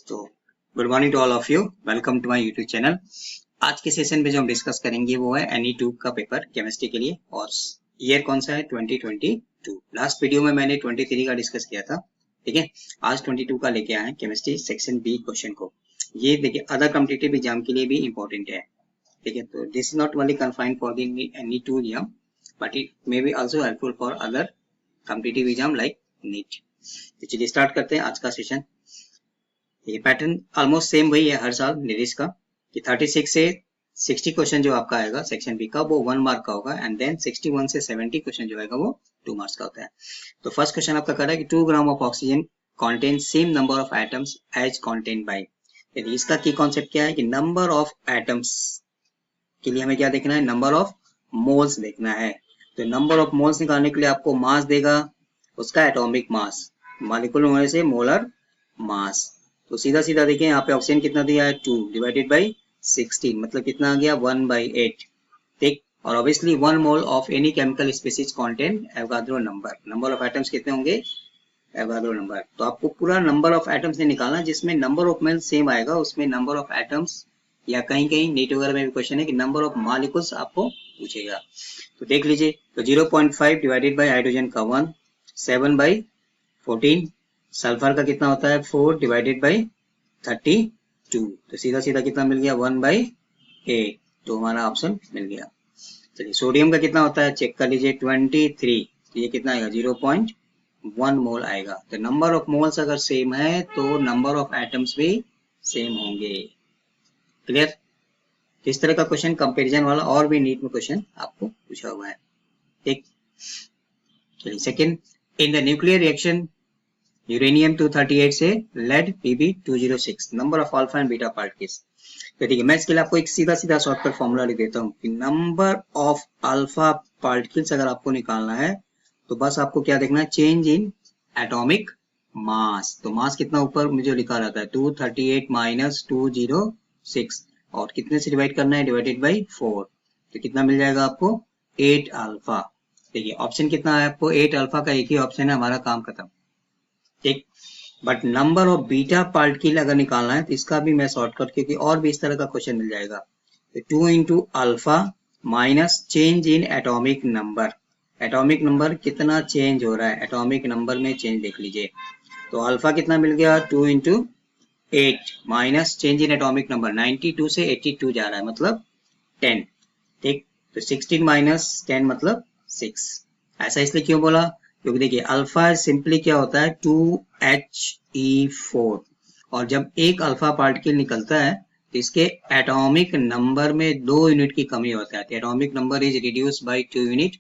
तो good morning to all of you, welcome to my YouTube channel. आज के session में जो हम डिस्कस करेंगे वो है NE2 का पेपर केमिस्ट्री के लिए, और ईयर कौन सा है 2022। लास्ट वीडियो में मैंने 23 का डिस्कस किया था, ठीक है। आज 22 का लेके आए हैं केमिस्ट्री सेक्शन बी क्वेश्चन को। ये देखिए अदर कॉम्पिटिटिव एग्जाम के लिए भी इंपॉर्टेंट है, ठीक है। तो this is not only confined for the NE2 exam but it may be also helpful for other competitive exam like NEET. तो चलिए स्टार्ट करते हैं आज का सेशन। ये पैटर्न ऑलमोस्ट सेम वही है हर साल नीरिश का कि 36 से 60 क्वेश्चन जो आपका आएगा सेक्शन बी का वो 1 मार्क का होगा, एंड देन 61 से 70 क्वेश्चन जो आएगा वो 2 मार्क्स का होता है। तो फर्स्ट क्वेश्चन आपका कह रहा है कि 2 gram of oxygen contain same number of atoms as contain by. यदि इसका की कॉन्सेप्ट क्या है कि नंबर ऑफ एटम्स के लिए हमें क्या देखना है, नंबर ऑफ मोल्स देखना है। तो नंबर ऑफ मोल्स निकालने के लिए आपको मास देगा, उसका एटॉमिक मास, मॉलिक्यूलर होने से मोलर मास। तो सीधा सीधा देखें यहाँ पे ऑक्सीजन कितना दिया है 2 डिवाइडेड बाई 16, मतलब कितना आ गया 1/8, ठीक। और obviously 1 mole of any chemical species contain Avogadro number. Number of atoms कितने होंगे, एवोगाड्रो नंबर। तो आपको पूरा नंबर ऑफ एटम्स नहीं निकालना, जिसमें नंबर ऑफ मोल सेम आएगा उसमें नंबर ऑफ एटम्स, या कहीं कहीं नीट वगैरह में भी क्वेश्चन है कि नंबर ऑफ मॉलिक्यूल्स आपको पूछेगा। तो देख लीजिए, तो 0.5 डिवाइडेड बाई हाइड्रोजन का 1, 7/14, सल्फर का कितना होता है 4 डिवाइडेड बाई 32, तो सीधा सीधा कितना मिल गया 1/8, तो हमारा ऑप्शन मिल गया। चलिए सोडियम का कितना होता है चेक कर लीजिए 23, तो ये कितना आएगा 0.1 मोल आएगा। तो नंबर ऑफ मोल्स अगर सेम है तो नंबर ऑफ एटम्स भी सेम होंगे। क्लियर। इस तरह का क्वेश्चन कंपैरिजन वाला और भी नीट में क्वेश्चन आपको पूछा हुआ है, ठीक। चलिए second, in the nuclear reaction uranium 238 से lead Pb206, number of alpha and beta particles. तो ठीक है, मैं इसके लिए आपको एक सीधा सीधा शॉर्टकट फॉर्मूला लिख देता हूँ कि नंबर ऑफ अल्फा पार्टिकल्स अगर आपको निकालना है तो बस आपको क्या देखना है, चेंज इन एटॉमिक मास। तो मास कितना ऊपर मुझे लिखा रहता है 238 माइनस 206, और कितने से डिवाइड करना है, डिवाइडेड बाई 4, तो कितना मिल जाएगा आपको 8 अल्फा। देखिए ऑप्शन कितना है आपको 8 अल्फा का एक ही ऑप्शन है, हमारा काम खत्म, ठीक। But number of beta particle अगर निकालना है तो इसका भी मैं शॉर्टकट, क्योंकि और भी इस तरह का क्वेश्चन मिल जाएगा। तो 2 into alpha minus change in atomic number. Atomic number कितना चेंज हो रहा है, एटॉमिक नंबर में चेंज देख लीजिए। तो अल्फा कितना मिल गया 2 into 8 minus change in atomic number, 92 से 82 जा रहा है मतलब 10, ठीक। तो 16 माइनस 10 मतलब 6। ऐसा इसलिए क्यों बोला, क्योंकि देखिए अल्फा सिंपली क्या होता है 2He4, और जब एक अल्फा पार्टिकल निकलता है तो इसके एटॉमिक नंबर में 2 यूनिट की कमी हो जाती है। Atomic number is reduced by 2 unit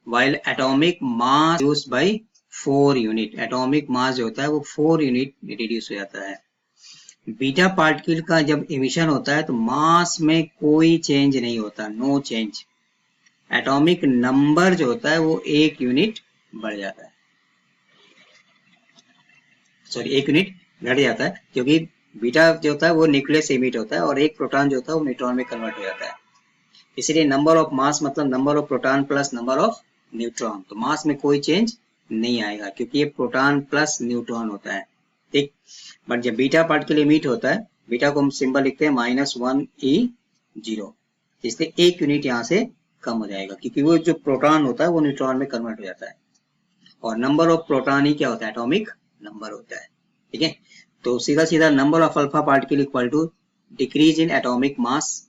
while atomic mass reduced by 4 unit. Atomic mass जो होता है वो 4 यूनिट रिड्यूस हो जाता है। बीटा पार्टिकल का जब इमिशन होता है तो मास में कोई चेंज नहीं होता, नो चेंज। एटॉमिक नंबर जो होता है वो 1 यूनिट बढ़ जाता है, सॉरी 1 यूनिट घट जाता है, क्योंकि बीटा जो होता है वो न्यूक्लियस से इमिट होता है और एक प्रोटॉन जो होता है वो न्यूट्रॉन में कन्वर्ट हो जाता है। इसीलिए नंबर ऑफ मास मतलब number of proton plus number of neutron. तो मास में कोई चेंज नहीं आएगा क्योंकि ये प्रोटॉन प्लस न्यूट्रॉन होता है, ठीक। बट जब बीटा पार्टिकल इमिट होता है, बीटा को हम सिंबल लिखते हैं -1E0, इसलिए 1 यूनिट यहाँ से कम हो जाएगा क्योंकि वो जो प्रोटॉन होता है वो न्यूट्रॉन में कन्वर्ट हो जाता है। और नंबर ऑफ प्रोटॉन ही क्या होता है, एटॉमिक नंबर होता है, ठीक है। तो सीधा सीधा number of alpha particle equal to decrease in atomic mass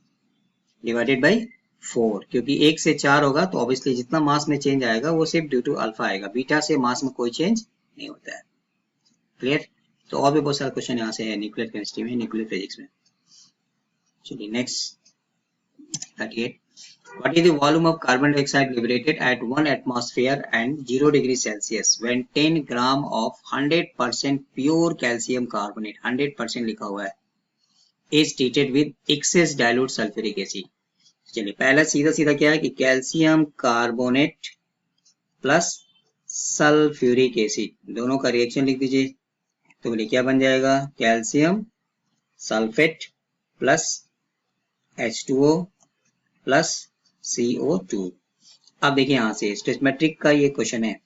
divided by 4, क्योंकि 1 से 4 होगा तो ऑब्वियसली जितना मास में चेंज आएगा वो सिर्फ ड्यू टू अल्फा आएगा, बीटा से मास में कोई चेंज नहीं होता है। क्लियर। तो और भी बहुत सारे क्वेश्चन यहाँ से है न्यूक्लियर केमिस्ट्री में, न्यूक्लियर फिजिक्स में। चलिए next 38, what is the volume of carbon dioxide liberated at 1 atmosphere and 0 degree Celsius when 10 gram of 100% pure calcium carbonate, 100% लिखा हुआ है, is treated with excess dilute sulfuric acid। चलिए पहला सीधा सीधा क्या है कि calcium carbonate plus sulphuric acid दोनों का रिएक्शन लिख दीजिए। तो बोलिए क्या बन जाएगा, calcium sulphate plus H2O plus CO2। अब देखिए यहाँ से स्टोइचमेट्रिक का ये क्वेश्चन है,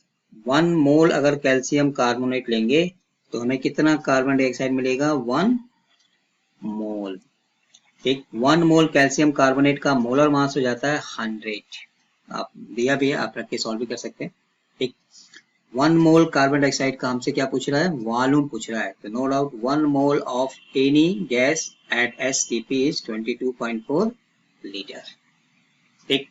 1 मोल अगर कैल्शियम कार्बोनेट लेंगे तो हमें कितना कार्बन डाइऑक्साइड मिलेगा 1 मोल। ठीक, 1 मोल कैल्शियम कार्बोनेट का मोलर मास हो जाता है 100। आप दिया भी है, आप रख के सॉल्व भी कर सकते हैं। ठीक, 1 मोल कार्बन डाइऑक्साइड का हमसे क्या पूछ रहा है, वॉल्यूम पूछ रहा है। तो no doubt 1 mole of any gas at STP is 22.4 litre. ठीक,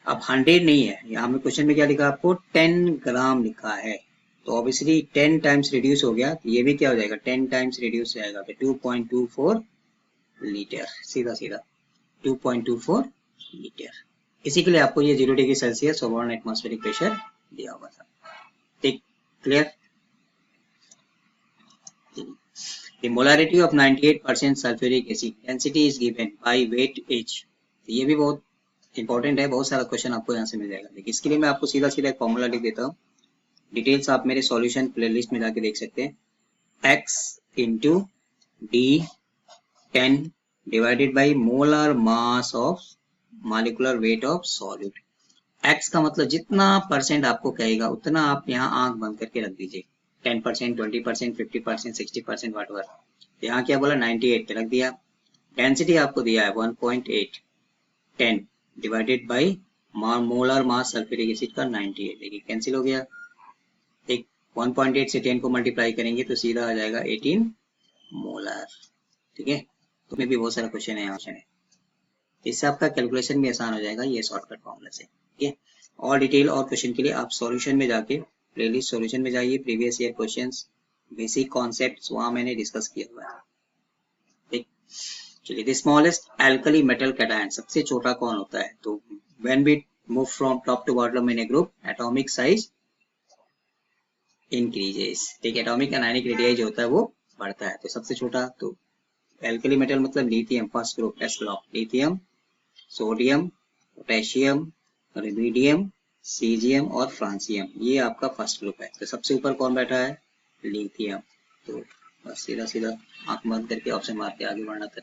अब 100 नहीं है, यहाँ में क्वेश्चन में क्या लिखा आपको, 10 ग्राम लिखा है। तो ऑब्वियसली 10 टाइम्स रिड्यूस हो गया, तो ये भी क्या हो जाएगा, 10 टाइम्स रिड्यूस हो जाएगा, तो 2.24 लीटर, सीधा सीधा 2.24 लीटर। इसी के लिए आपको ये 0 डिग्री सेल्सियस और 1 एटमॉस्फेरिक प्रेशर दिया हुआ था। ठीक, clear. The molarity of 98% sulfuric acid density is given by weight H। ये भी बहुत इंपॉर्टेंट है, बहुत सारा क्वेश्चन आपको यहाँ से मिल जाएगा। लेकिन इसके लिए मैं आपको सीधा सीधा एक फॉर्मूला लिख देता हूँ। डिटेल्स आप मेरे सॉल्यूशन प्लेलिस्ट में जाके देख सकते हैं। x into D10 divided by molar mass of molecular weight of solute. x का मतलब जितना परसेंट आपको कहेगा उतना आप यहाँ आंख बंद करके रख दीजिए। 10%, 20%, 50%, 60%, वॉटएवर। यहाँ क्या बोला, 98 रख दिया। डेंसिटी आपको दिया है 1.8, 10 divided by molar mass sulphuric acid का 98। देखिए कैंसिल हो गया। एक 1.8 से 10 को मल्टीप्लाई करेंगे तो सीधा आ जाएगा 18 मोलर। ठीक है, तो में भी बहुत सारा क्वेश्चन है यहाँ है, इससे आपका कैलकुलेशन भी आसान हो जाएगा ये शॉर्टकट फॉर्मूला से। ठीक है, और डिटेल और क्वेश्चन के लिए आप सॉल्यूशन में जाके प्लेलिस्ट सॉल्यूशन में जाइए, previous year questions, basic concepts वहां मैंने डिस्कस किया हुआ है। ठीक, चलिए, the smallest alkali metal cation, सबसे छोटा कौन होता है, तो when we move from top to bottom in a group atomic size increases. ठीक, एटॉमिक एनायनिक रेडियाई जो होता है वो बढ़ता है। तो सबसे छोटा तो एल्कली मेटल मतलब lithium, first group S block, lithium, sodium, potassium, rubidium, caesium और फ्रांसियम, ये आपका फर्स्ट ग्रुप है। तो सबसे ऊपर कौन बैठा है, लिथियम। तो बस सीधा सीधा आंख बंद करके ऑप्शन मार के आगे बढ़ना था।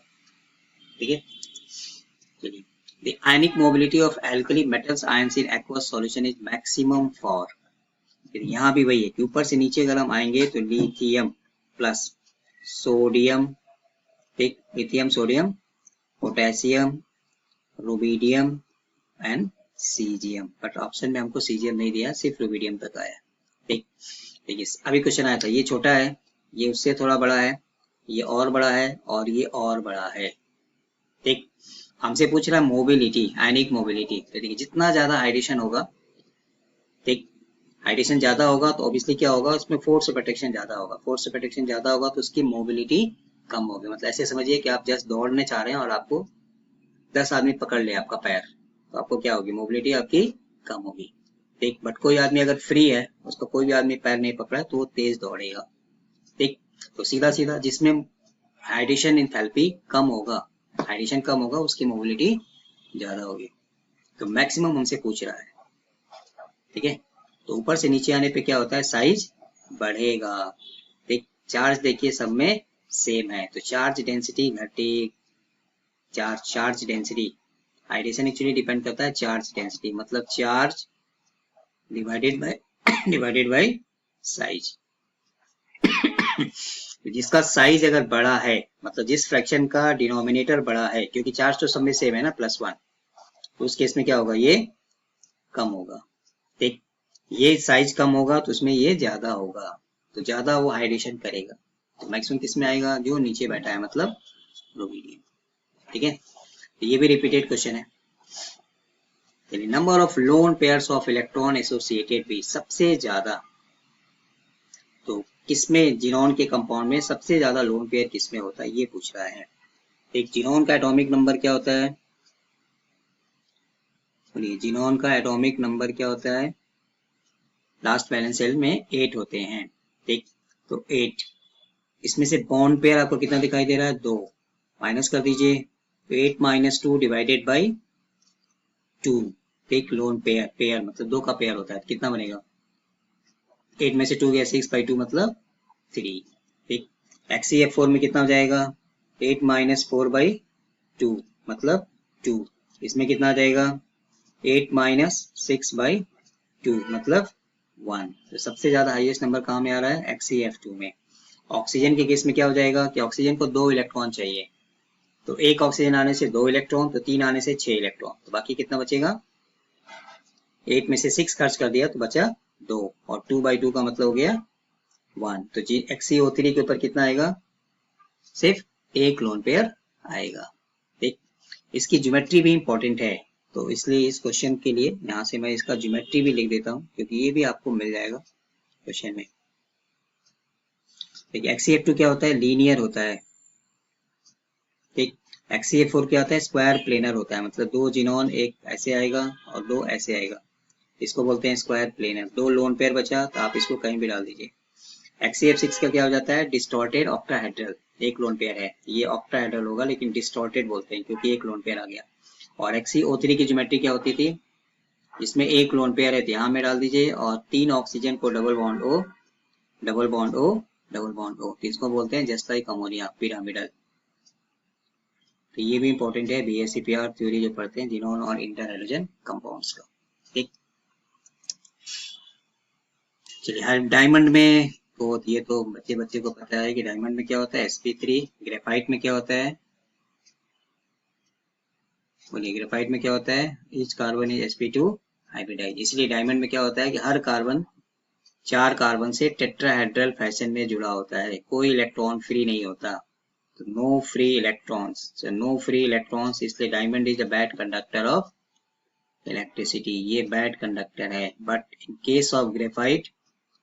ठीक है, चलिए, the ionic mobility of alkali metals ions in aqueous solution is maximum for. फिर यहाँ भी वही है कि ऊपर से नीचे अगर हम आएंगे तो लिथियम प्लस सोडियम, ठीक, lithium sodium, potassium, rubidium and caesium. But option में हमको सीजियम नहीं दिया, सिर्फ रुबिडियम तक आया। ठीक, देखिए अभी क्वेश्चन आया था, ये छोटा है, ये उससे थोड़ा बड़ा है, ये और बड़ा है और ये और बड़ा है। ठीक, हमसे पूछ रहा है मोबिलिटी, आयनिक मोबिलिटी। तो देखिए जितना ज्यादा हाइड्रेशन होगा, ठीक, हाइड्रेशन ज्यादा होगा तो ऑब्वियसली क्या होगा, उसमें फोर्स ऑफ अट्रैक्शन ज्यादा होगा। फोर्स ऑफ अट्रैक्शन ज्यादा होगा तो उसकी मोबिलिटी कम होगी। मतलब ऐसे समझिए कि आप जस्ट दौड़ने चाह रहे हैं और आपको 10 आदमी पकड़ ले आपका पैर, तो आपको क्या होगी, मोबिलिटी आपकी कम होगी। ठीक, बट कोई आदमी अगर फ्री है, उसको कोई भी आदमी पैर नहीं पकड़ा है तो वो तेज दौड़ेगा। ठीक, तो सीधा सीधा जिसमें हाइड्रेशन इंथैल्पी कम होगा, हाइड्रेशन कम होगा, उसकी मोबिलिटी ज्यादा होगी। तो मैक्सिमम हमसे पूछ रहा है। ठीक है, तो ऊपर से नीचे आने पे क्या होता है, साइज बढ़ेगा। ठीक, चार्ज देखिए सब में सेम है, तो चार्ज डेंसिटी घटे, charge density, hydration actually depend करता है चार्ज डेंसिटी, मतलब चार्ज डिवाइडेड बाय साइज। जिसका साइज अगर बड़ा है, मतलब जिस फ्रैक्शन का डिनोमिनेटर बड़ा है, क्योंकि चार्ज तो सब में सेम है ना, +1, तो उस केस में क्या होगा, ये कम होगा। ठीक, ये साइज कम होगा तो उसमें ये ज्यादा होगा, तो ज्यादा वो हाइड्रेशन करेगा। तो मैक्सिमम किस में आएगा, जो नीचे बैठा है, मतलब रुबिडियम। ठीक है, तो ये भी रिपीटेड क्वेश्चन है। Number of lone pairs of electron associated भी, सबसे ज्यादा तो किसमें, जिनोन के कंपाउंड में सबसे ज्यादा लोन पेयर किसमें होता है, ये पूछ रहा है। एक जिनोन का एटॉमिक नंबर क्या होता है, बोलिए, जिनोन का एटॉमिक नंबर क्या होता है, लास्ट वैलेंस शेल में 8 होते हैं। ठीक, तो 8, इसमें से बॉन्ड पेयर आपको कितना दिखाई दे रहा है, 2, माइनस कर दीजिए, तो 8 - 2 डिवाइडेड बाई 2। ठीक, लोन पेयर, पेयर मतलब 2 का पेयर होता है, कितना बनेगा, 8 में से 2 गया, 6/2 मतलब 3। ठीक, HCF4 में कितना हो जाएगा, 8 - 4/2 मतलब 2। इसमें कितना आ जाएगा, 8 - 6/2 मतलब 1। तो सबसे ज्यादा हाईएस्ट नंबर कहाँ में आ रहा है, HCF2 में। ऑक्सीजन के केस में क्या हो जाएगा कि ऑक्सीजन को 2 इलेक्ट्रॉन चाहिए, तो एक ऑक्सीजन आने से 2 इलेक्ट्रॉन, तो 3 आने से 6 इलेक्ट्रॉन, तो बाकी कितना बचेगा, 8 में से 6 खर्च कर दिया तो बचा 2, और 2/2 का मतलब हो गया 1। तो XeO3 के ऊपर कितना आएगा, सिर्फ एक लोन पेयर आएगा। ठीक, इसकी ज्योमेट्री भी इंपॉर्टेंट है, तो इसलिए इस क्वेश्चन के लिए यहाँ से मैं इसका ज्योमेट्री भी लिख देता हूँ, क्योंकि ये भी आपको मिल जाएगा क्वेश्चन में। देखिए XeF2 क्या होता है, लीनियर होता है। ठीक, XeF4 क्या होता है, स्क्वायर प्लेनर होता है, मतलब 2 जिनोन, एक ऐसे आएगा और 2 ऐसे आएगा, इसको बोलते हैं स्क्वायर प्लेनर। 2 लोन पेयर बचा, तो आप इसको कहीं भी डाल दीजिए। XeF6 का क्या हो जाता है, डिस्टॉर्टेड ऑक्टाहेड्रल, एक लोन पेयर है, ये ऑक्टाहेड्रल होगा लेकिन डिस्टॉर्टेड बोलते हैं क्योंकि एक लोन पेयर आ गया। और XeO3 की ज्योमेट्री क्या होती थी, इसमें एक लोन पेयर है, यहाँ में डाल दीजिए, और 3 ऑक्सीजन को double bond O, double bond O, double bond O, इसको बोलते हैं जस्ट लाइक अमोनिया, पिरामिडल। तो ये भी इंपॉर्टेंट है BSCPR थ्योरी जो पढ़ते हैं जिनोन और इंटर हाइड्रोजन कंपाउंड्स का। ठीक, चलिए डायमंड में तो ये तो बच्चे को पता है कि डायमंड में क्या होता है, sp3। ग्रेफाइट में क्या होता है, बोलिए ग्रेफाइट में क्या होता है, each carbon is sp2 hybridize. इसलिए डायमंड में क्या होता है कि हर कार्बन 4 कार्बन से टेट्राहेड्रल फैशन में जुड़ा होता है, कोई इलेक्ट्रॉन फ्री नहीं होता, तो no free electrons, no free electrons, इसलिए diamond is a bad conductor of electricity, ये बैड कंडक्टर है। But in case of graphite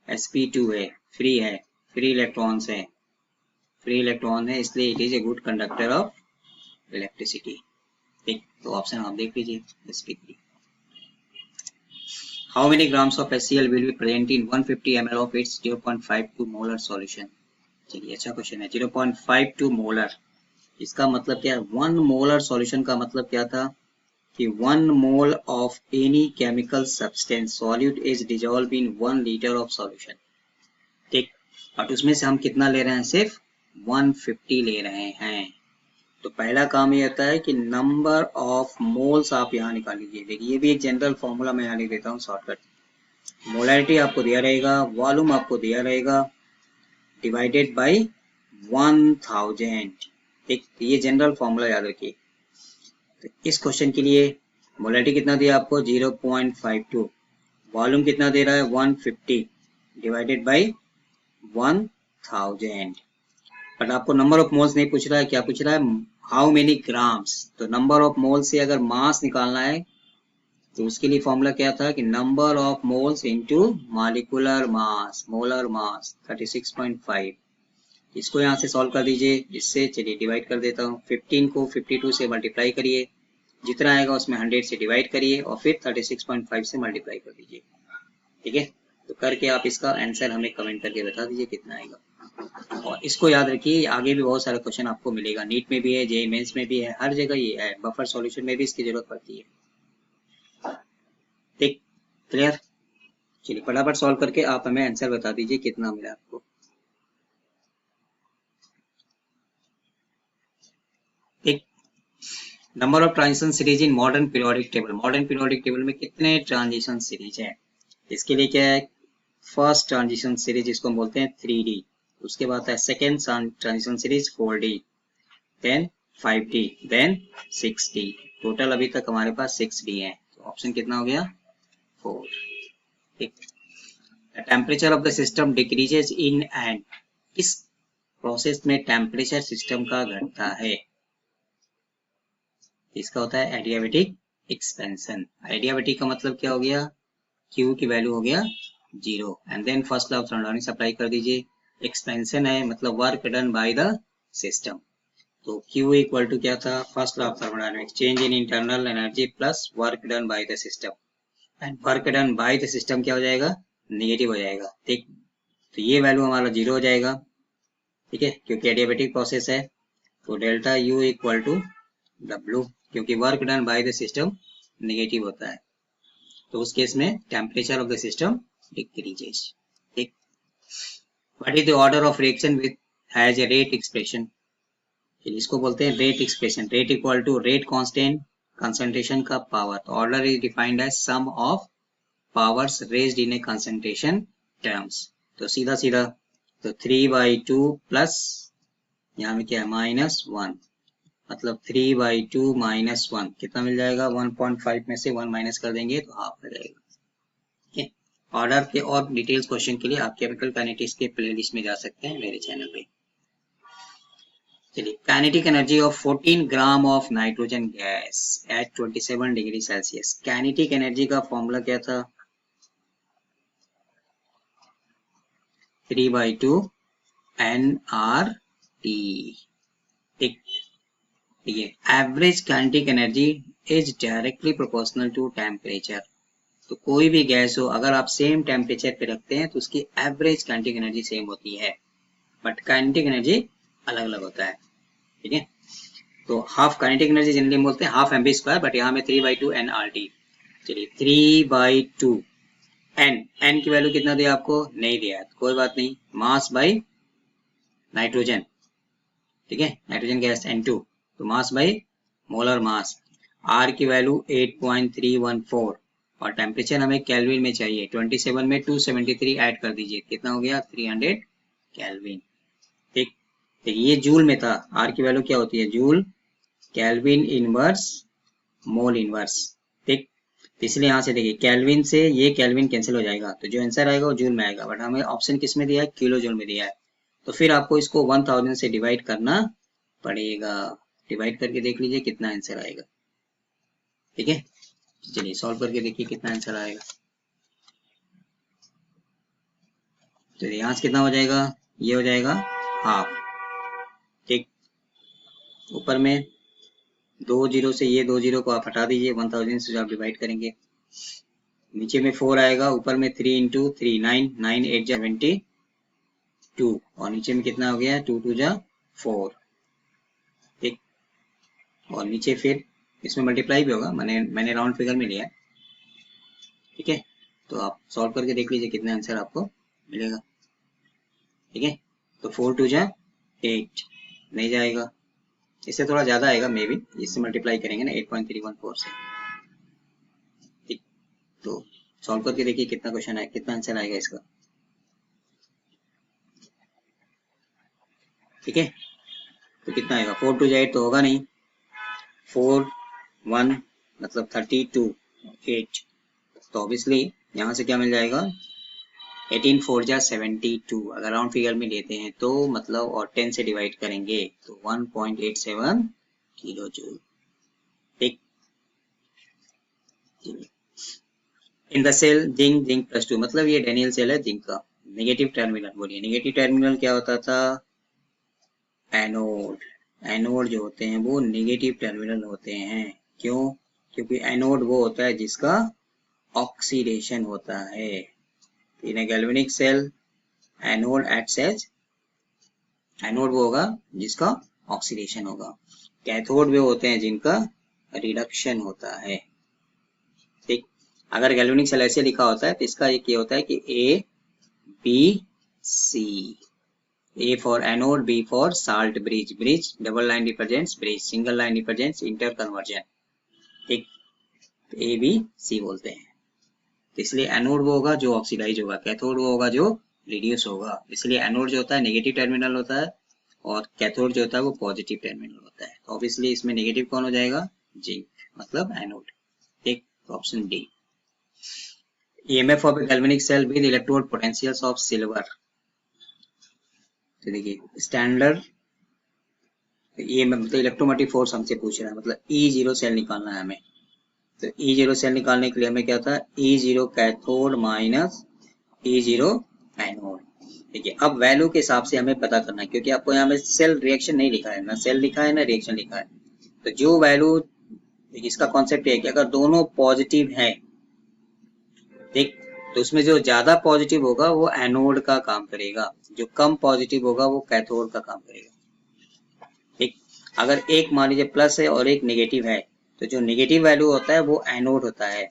sp2 है, फ्री इलेक्ट्रॉन्स है, फ्री इलेक्ट्रॉन है, इसलिए it is a good conductor of electricity. ठीक, तो option आप देख लीजिए sp3। How many grams of HCl will be present in 150 ml of its 0.52 molar solution? चलिए अच्छा क्वेश्चन है, 0.52 मोलर, इसका मतलब क्या है, 1 मोलर सॉल्यूशन का मतलब क्या था कि 1 mole of any chemical substance solute is dissolve in 1 litre of solution. ठीक, और उसमें से हम कितना ले रहे हैं, सिर्फ 150 ले रहे हैं। तो पहला काम ये होता है कि नंबर ऑफ मोल्स आप यहाँ निकाल लीजिए। देखिए ये भी एक जनरल फॉर्मूला मैं यहाँ लिख देता हूँ शॉर्टकट, मोलैरिटी आपको दिया रहेगा, वॉल्यूम आपको दिया रहेगा, डिवाइडेड बाय 1000। ठीक, ये जनरल फॉर्मूला याद रखिए। तो इस क्वेश्चन के लिए मोलैरिटी कितना दिया आपको, 0.52, वॉल्यूम कितना दे रहा है, 150, डिवाइडेड बाय 1000। बट आपको नंबर ऑफ मोल्स नहीं पूछ रहा है, क्या पूछ रहा है, हाउ मेनी ग्राम्स। तो नंबर ऑफ मोल्स से अगर मास निकालना है तो उसके लिए फॉर्मूला क्या था कि number of moles into molecular mass, molar mass 36.5। इसको यहाँ से सॉल्व कर दीजिए, इससे चलिए डिवाइड कर देता हूँ, 15 को 52 से मल्टीप्लाई करिए, जितना आएगा उसमें 100 से डिवाइड करिए और फिर 36.5 से मल्टीप्लाई कर दीजिए। ठीक है, तो करके आप इसका आंसर हमें कमेंट करके बता दीजिए कितना आएगा। और इसको याद रखिए, आगे भी बहुत सारा क्वेश्चन आपको मिलेगा, नीट में भी है, जेईई मेंस में भी है, हर जगह ये है, बफर सॉल्यूशन में भी इसकी जरूरत पड़ती है। ठीक, क्लियर। चलिए फटाफट सॉल्व करके आप हमें आंसर बता दीजिए कितना मिला आपको। ठीक, number of transition series in modern periodic table, modern periodic table में कितने ट्रांजिशन सीरीज है, इसके लिए क्या है, फर्स्ट ट्रांजिशन सीरीज इसको हम बोलते हैं 3D, उसके बाद है second transition series 4D, then 5D, then 6D, total अभी तक हमारे पास 6D है, तो ऑप्शन कितना हो गया, 4। ठीक, temperature of the system decreases in and, किस प्रोसेस में टेम्परेचर सिस्टम का घटता है, इसका होता है एडियाबेटिक एक्सपेंशन। एडियाबेटिक का मतलब क्या हो गया, Q की वैल्यू हो गया 0, and then first law of thermodynamics apply कर दीजिए, एक्सपेंशन है मतलब work done by the system, तो Q इक्वल टू क्या था, first law of thermodynamics, change in internal energy plus work done by the system, and work done by the system क्या हो जाएगा, नेगेटिव हो जाएगा। ठीक, तो ये वैल्यू हमारा 0 हो जाएगा, ठीक है, क्योंकि एडियाबेटिक प्रोसेस है, तो delta U equal to W, क्योंकि work done by the system negative होता है, तो उस केस में temperature of the system decreases. ठीक, what is the order of reaction with has a rate expression, इसको बोलते हैं rate expression, rate equal to rate constant concentration का पावर, तो order is defined as sum of powers raised in a concentration terms, तो सीधा सीधा तो 3/2 plus यहाँ में क्या है -1, मतलब 3/2 -1 कितना मिल जाएगा, 1.5 में से 1 माइनस कर देंगे तो हाफ आ जाएगा। ठीक है, ऑर्डर के और डिटेल्स क्वेश्चन के लिए आप केमिकल काइनेटिक्स के प्लेलिस्ट में जा सकते हैं मेरे चैनल पे। चलिए, kinetic energy of 14 gram of nitrogen gas at 27 degree Celsius. Kinetic energy का फॉर्मूला क्या था, 3/2 nRT। ठीक है, average kinetic energy is directly proportional to temperature. तो कोई भी गैस हो, अगर आप सेम टेम्परेचर पे रखते हैं तो उसकी एवरेज काइनेटिक एनर्जी सेम होती है, बट काइनेटिक एनर्जी अलग अलग होता है। ठीक है, तो हाफ काइनेटिक एनर्जी जनरली बोलते हैं हाफ mv स्क्वायर, बट यहाँ में 3/2 nRT। चलिए, 3/2 n की वैल्यू कितना दिया आपको, नहीं दिया है, कोई बात नहीं, मास बाई नाइट्रोजन। ठीक है, नाइट्रोजन गैस N2, तो mass by molar mass. R की वैल्यू 8.314 और टेम्परेचर हमें केल्विन में चाहिए। 27 में 273 ऐड कर दीजिए, कितना हो गया, 300 केल्विन। ठीक, तो ये जूल में था, R की वैल्यू क्या होती है, joule kelvin inverse mole inverse. ठीक, इसलिए यहाँ से देखिए केल्विन से ये केल्विन कैंसिल हो जाएगा, तो जो आंसर आएगा वो जूल में आएगा, बट हमें ऑप्शन किस में दिया है, किलो जूल में दिया है। तो फिर आपको इसको 1000 से डिवाइड करना पड़ेगा। डिवाइड करके देख लीजिए कितना आंसर आएगा। ठीक है, चलिए सॉल्व करके देखिए कितना आंसर आएगा। तो यहाँ से कितना हो जाएगा, ये हो जाएगा हाफ। ठीक, ऊपर में 2 जीरो से ये 2 जीरो को आप हटा दीजिए, 1000 से आप डिवाइड करेंगे। नीचे में 4 आएगा, ऊपर में 3 × 3 9 9 8 जा 72 और नीचे में कितना हो गया, 2 2 जा 4। ठीक, और नीचे फिर इसमें मल्टीप्लाई भी होगा, मैंने राउंड फिगर में लिया है। ठीक है, तो आप सॉल्व करके देख लीजिए कितना आंसर आपको मिलेगा। ठीक है, तो 4 2 जा 8 नहीं जाएगा, इससे थोड़ा ज्यादा आएगा मे बी, इससे मल्टीप्लाई करेंगे ना 8.314 से। ठीक, तो सॉल्व करके देखिए कितना क्वेश्चन है, कितना आंसर आएगा इसका। ठीक है, तो कितना आएगा, 4 2 जा 8 तो होगा नहीं, 4 1 मतलब 32 8, तो ऑब्वियसली यहाँ से क्या मिल जाएगा, 18 4 जा 72। अगर राउंड फिगर में लेते हैं तो मतलब और 10 से डिवाइड करेंगे तो 1.87 किलो जूल। ठीक, in the cell zinc zinc +2, मतलब ये डेनियल सेल है जिंक का। नेगेटिव टर्मिनल बोलिए, नेगेटिव टर्मिनल क्या होता था, एनोड। एनोड जो होते हैं वो नेगेटिव टर्मिनल होते हैं। क्यों, क्योंकि एनोड वो होता है जिसका ऑक्सीडेशन होता है। In a galvanic cell anode acts as, anode वो होगा जिसका ऑक्सीडेशन होगा। कैथोड वे होते हैं जिनका रिडक्शन होता है। ठीक, अगर गैल्वेनिक सेल ऐसे लिखा होता है तो इसका एक ये होता है कि A B C, A for anode, B for salt bridge, bridge double line represents bridge, single line represents inter conversion. ठीक, A B C बोलते हैं। तो इसलिए एनोड वो होगा जो ऑक्सीडाइज होगा, कैथोड वो होगा जो रिड्यूस होगा। इसलिए एनोड जो होता है नेगेटिव टर्मिनल होता है और कैथोड जो होता है वो पॉजिटिव टर्मिनल होता है। तो ऑब्वियसली इसमें नेगेटिव कौन हो जाएगा, जिंक, मतलब एनोड। ठीक, तो option D. EMF of a galvanic cell with electrode potentials of silver. तो देखिए स्टैंडर्ड EMF मतलब इलेक्ट्रोमोटिव फोर्स हमसे पूछ रहा है, मतलब E0 सेल निकालना है हमें। तो E0 सेल निकालने के लिए हमें क्या था, E0 cathode minus E0 anode. ठीक है, अब वैल्यू के हिसाब से हमें पता करना है, क्योंकि आपको यहाँ में सेल रिएक्शन नहीं लिखा है, ना सेल लिखा है ना रिएक्शन लिखा है। तो जो वैल्यू, इसका कॉन्सेप्ट है कि अगर दोनों पॉजिटिव है, ठीक, तो उसमें जो ज्यादा पॉजिटिव होगा वो एनोड का काम करेगा, जो कम पॉजिटिव होगा वो कैथोड का काम करेगा। ठीक, अगर एक मान लीजिए प्लस है और एक नेगेटिव है, तो जो नेगेटिव वैल्यू होता है वो एनोड होता है,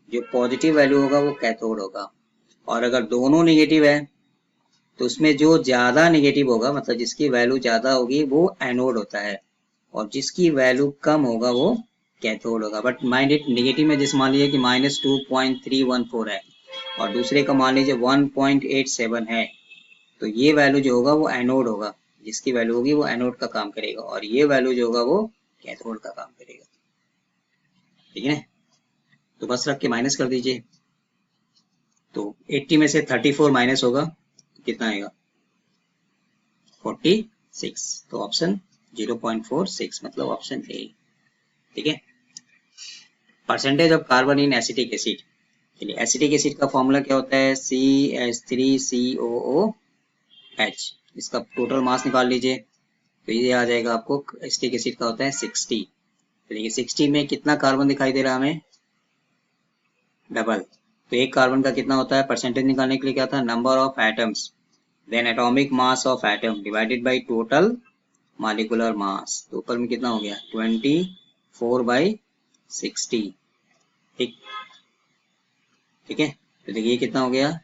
जो पॉजिटिव वैल्यू होगा वो कैथोड होगा। और अगर दोनों नेगेटिव है तो उसमें जो ज्यादा नेगेटिव होगा, मतलब जिसकी वैल्यू ज्यादा होगी वो एनोड होता है, और जिसकी वैल्यू कम होगा वो कैथोड होगा। बट माइंड इट, नेगेटिव में जैसे मान लीजिए कि -2.314 है और दूसरे का मान लीजिए 1.87 है, तो ये वैल्यू जो होगा वो एनोड होगा, जिसकी वैल्यू होगी वो एनोड का काम करेगा, और ये वैल्यू जो होगा वो कैथोड का काम करेगा। ठीक है, तो बस रख के माइनस कर दीजिए। तो 80 में से 34 माइनस होगा तो कितना आएगा 46, तो ऑप्शन 0.46 मतलब ऑप्शन ए। ठीक है, percentage of carbon in acetic acid. चलिए, एसिटिक एसिड का फॉर्मूला क्या होता है, CH3COOH। इसका टोटल मास निकाल लीजिए, तो ये आ जाएगा आपको, एसिटिक एसिड का होता है 60। तो देखिए 60 में कितना कार्बन दिखाई दे रहा है हमें, डबल। तो एक कार्बन का कितना होता है, परसेंटेज निकालने के लिए क्या था, number of atoms, then atomic mass of atom divided by total molecular mass. तो ऊपर में कितना हो गया 24/60। ठीक, ठीक है, तो देखिए कितना हो गया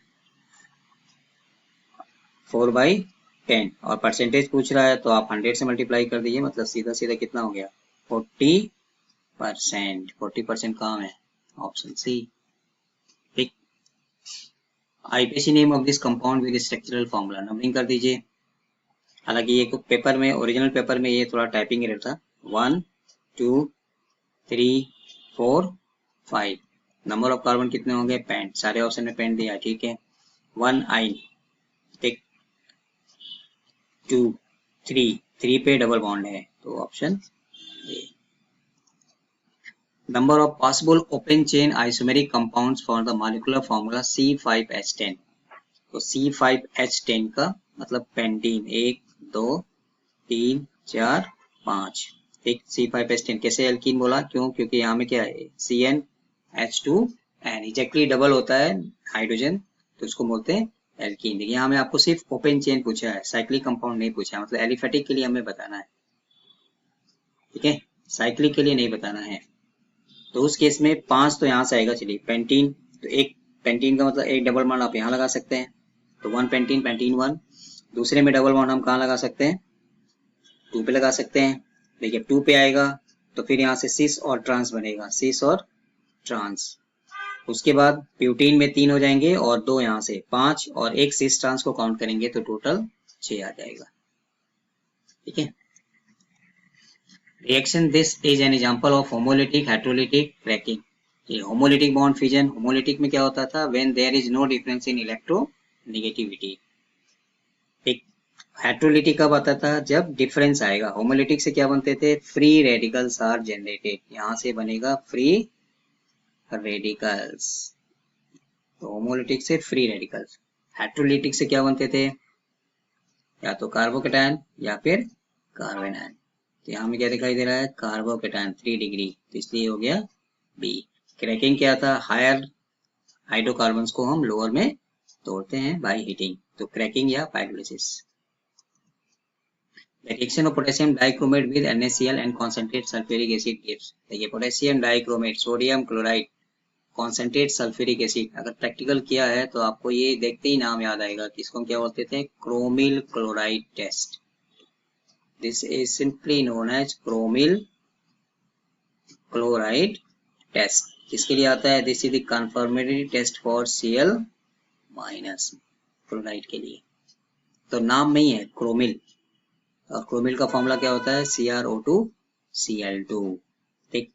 4/10, और परसेंटेज पूछ रहा है तो आप 100 से मल्टीप्लाई कर दीजिए, मतलब सीधा सीधा कितना हो गया 40%। 40% कहाँ है, ऑप्शन सी। ठीक, IPC name of this compound with structural formula, numbering कर दीजिए। हालांकि ये पेपर में, ओरिजिनल पेपर में ये थोड़ा टाइपिंग एरर था। 1 2 3 4 5। नंबर ऑफ कार्बन कितने होंगे, पेंट, सारे ऑप्शन में पेंट दिया। ठीक है, 1 आइन। ठीक, 2 3 पे डबल बॉन्ड है, तो option A. Number of possible open chain isomeric compounds for the molecular formula C5H10। तो C5H10 का मतलब पेंटीन, 1 2 3 4 5। ठीक, C5H10 कैसे एल्कीन बोला, क्यों, क्योंकि यहाँ में क्या है CnH2n, एग्जैक्टली डबल होता है हाइड्रोजन, तो उसको बोलते हैं एल्कीन। देखिए यहाँ में आपको सिर्फ ओपन चेन पूछा है, साइक्लिक कंपाउंड नहीं पूछा है, मतलब एलिफेटिक के लिए हमें बताना है। ठीक है, साइक्लिक के लिए नहीं बताना है। तो उस केस में 5 तो यहाँ से आएगा। चलिए, पेंटीन, तो एक पेंटीन का मतलब एक डबल बॉन्ड आप यहाँ लगा सकते हैं, तो 1 पेंटीन, पेंटीन 1। दूसरे में डबल बॉन्ड हम कहाँ लगा सकते हैं, 2 पे लगा सकते हैं। देखिए 2 पे आएगा तो फिर यहाँ से सिस और ट्रांस बनेगा, सिस और ट्रांस। उसके बाद ब्यूटीन में 3 हो जाएंगे और 2 यहाँ से 5, और एक सिस ट्रांस को काउंट करेंगे तो टोटल 6 आ जाएगा। ठीक है, reaction, this is an example of homolytic heterolytic cracking. ये होमोलिटिक बॉन्ड फिजन, होमोलिटिक में क्या होता था, when there is no difference in electronegativity. ठीक, हेटेरोलिटिक कब आता था, जब डिफरेंस आएगा। होमोलिटिक से क्या बनते थे, फ्री रेडिकल्स आर जनरेटेड, यहाँ से बनेगा फ्री रेडिकल्स। तो होमोलिटिक से फ्री रेडिकल्स। हेटेरोलिटिक से क्या बनते थे, या तो कार्बोकेटायन या फिर कार्बन आयन। तो यहाँ में क्या दिखाई दे रहा है, कार्बोकेटायन 3 डिग्री, तो इसलिए हो गया बी। क्रैकिंग क्या था, हायर हाइड्रोकार्बन्स को हम लोअर में तोड़ते हैं बाय हीटिंग, तो क्रैकिंग या pyrolysis. The reaction of potassium dichromate with NaCl and concentrate sulfuric acid gives। देखिए potassium dichromate, sodium chloride, concentrate sulphuric acid, अगर प्रैक्टिकल किया है तो आपको ये देखते ही नाम याद आएगा कि इसको हम क्या बोलते थे, chromyl chloride test. This is simply known as chromyl chloride test. किसके लिए आता है, this is the confirmatory test for Cl minus, chloride के लिए। तो नाम में ही है क्रोमिल, और क्रोमिल का फॉर्मूला क्या होता है, CrO2Cl2। ठीक,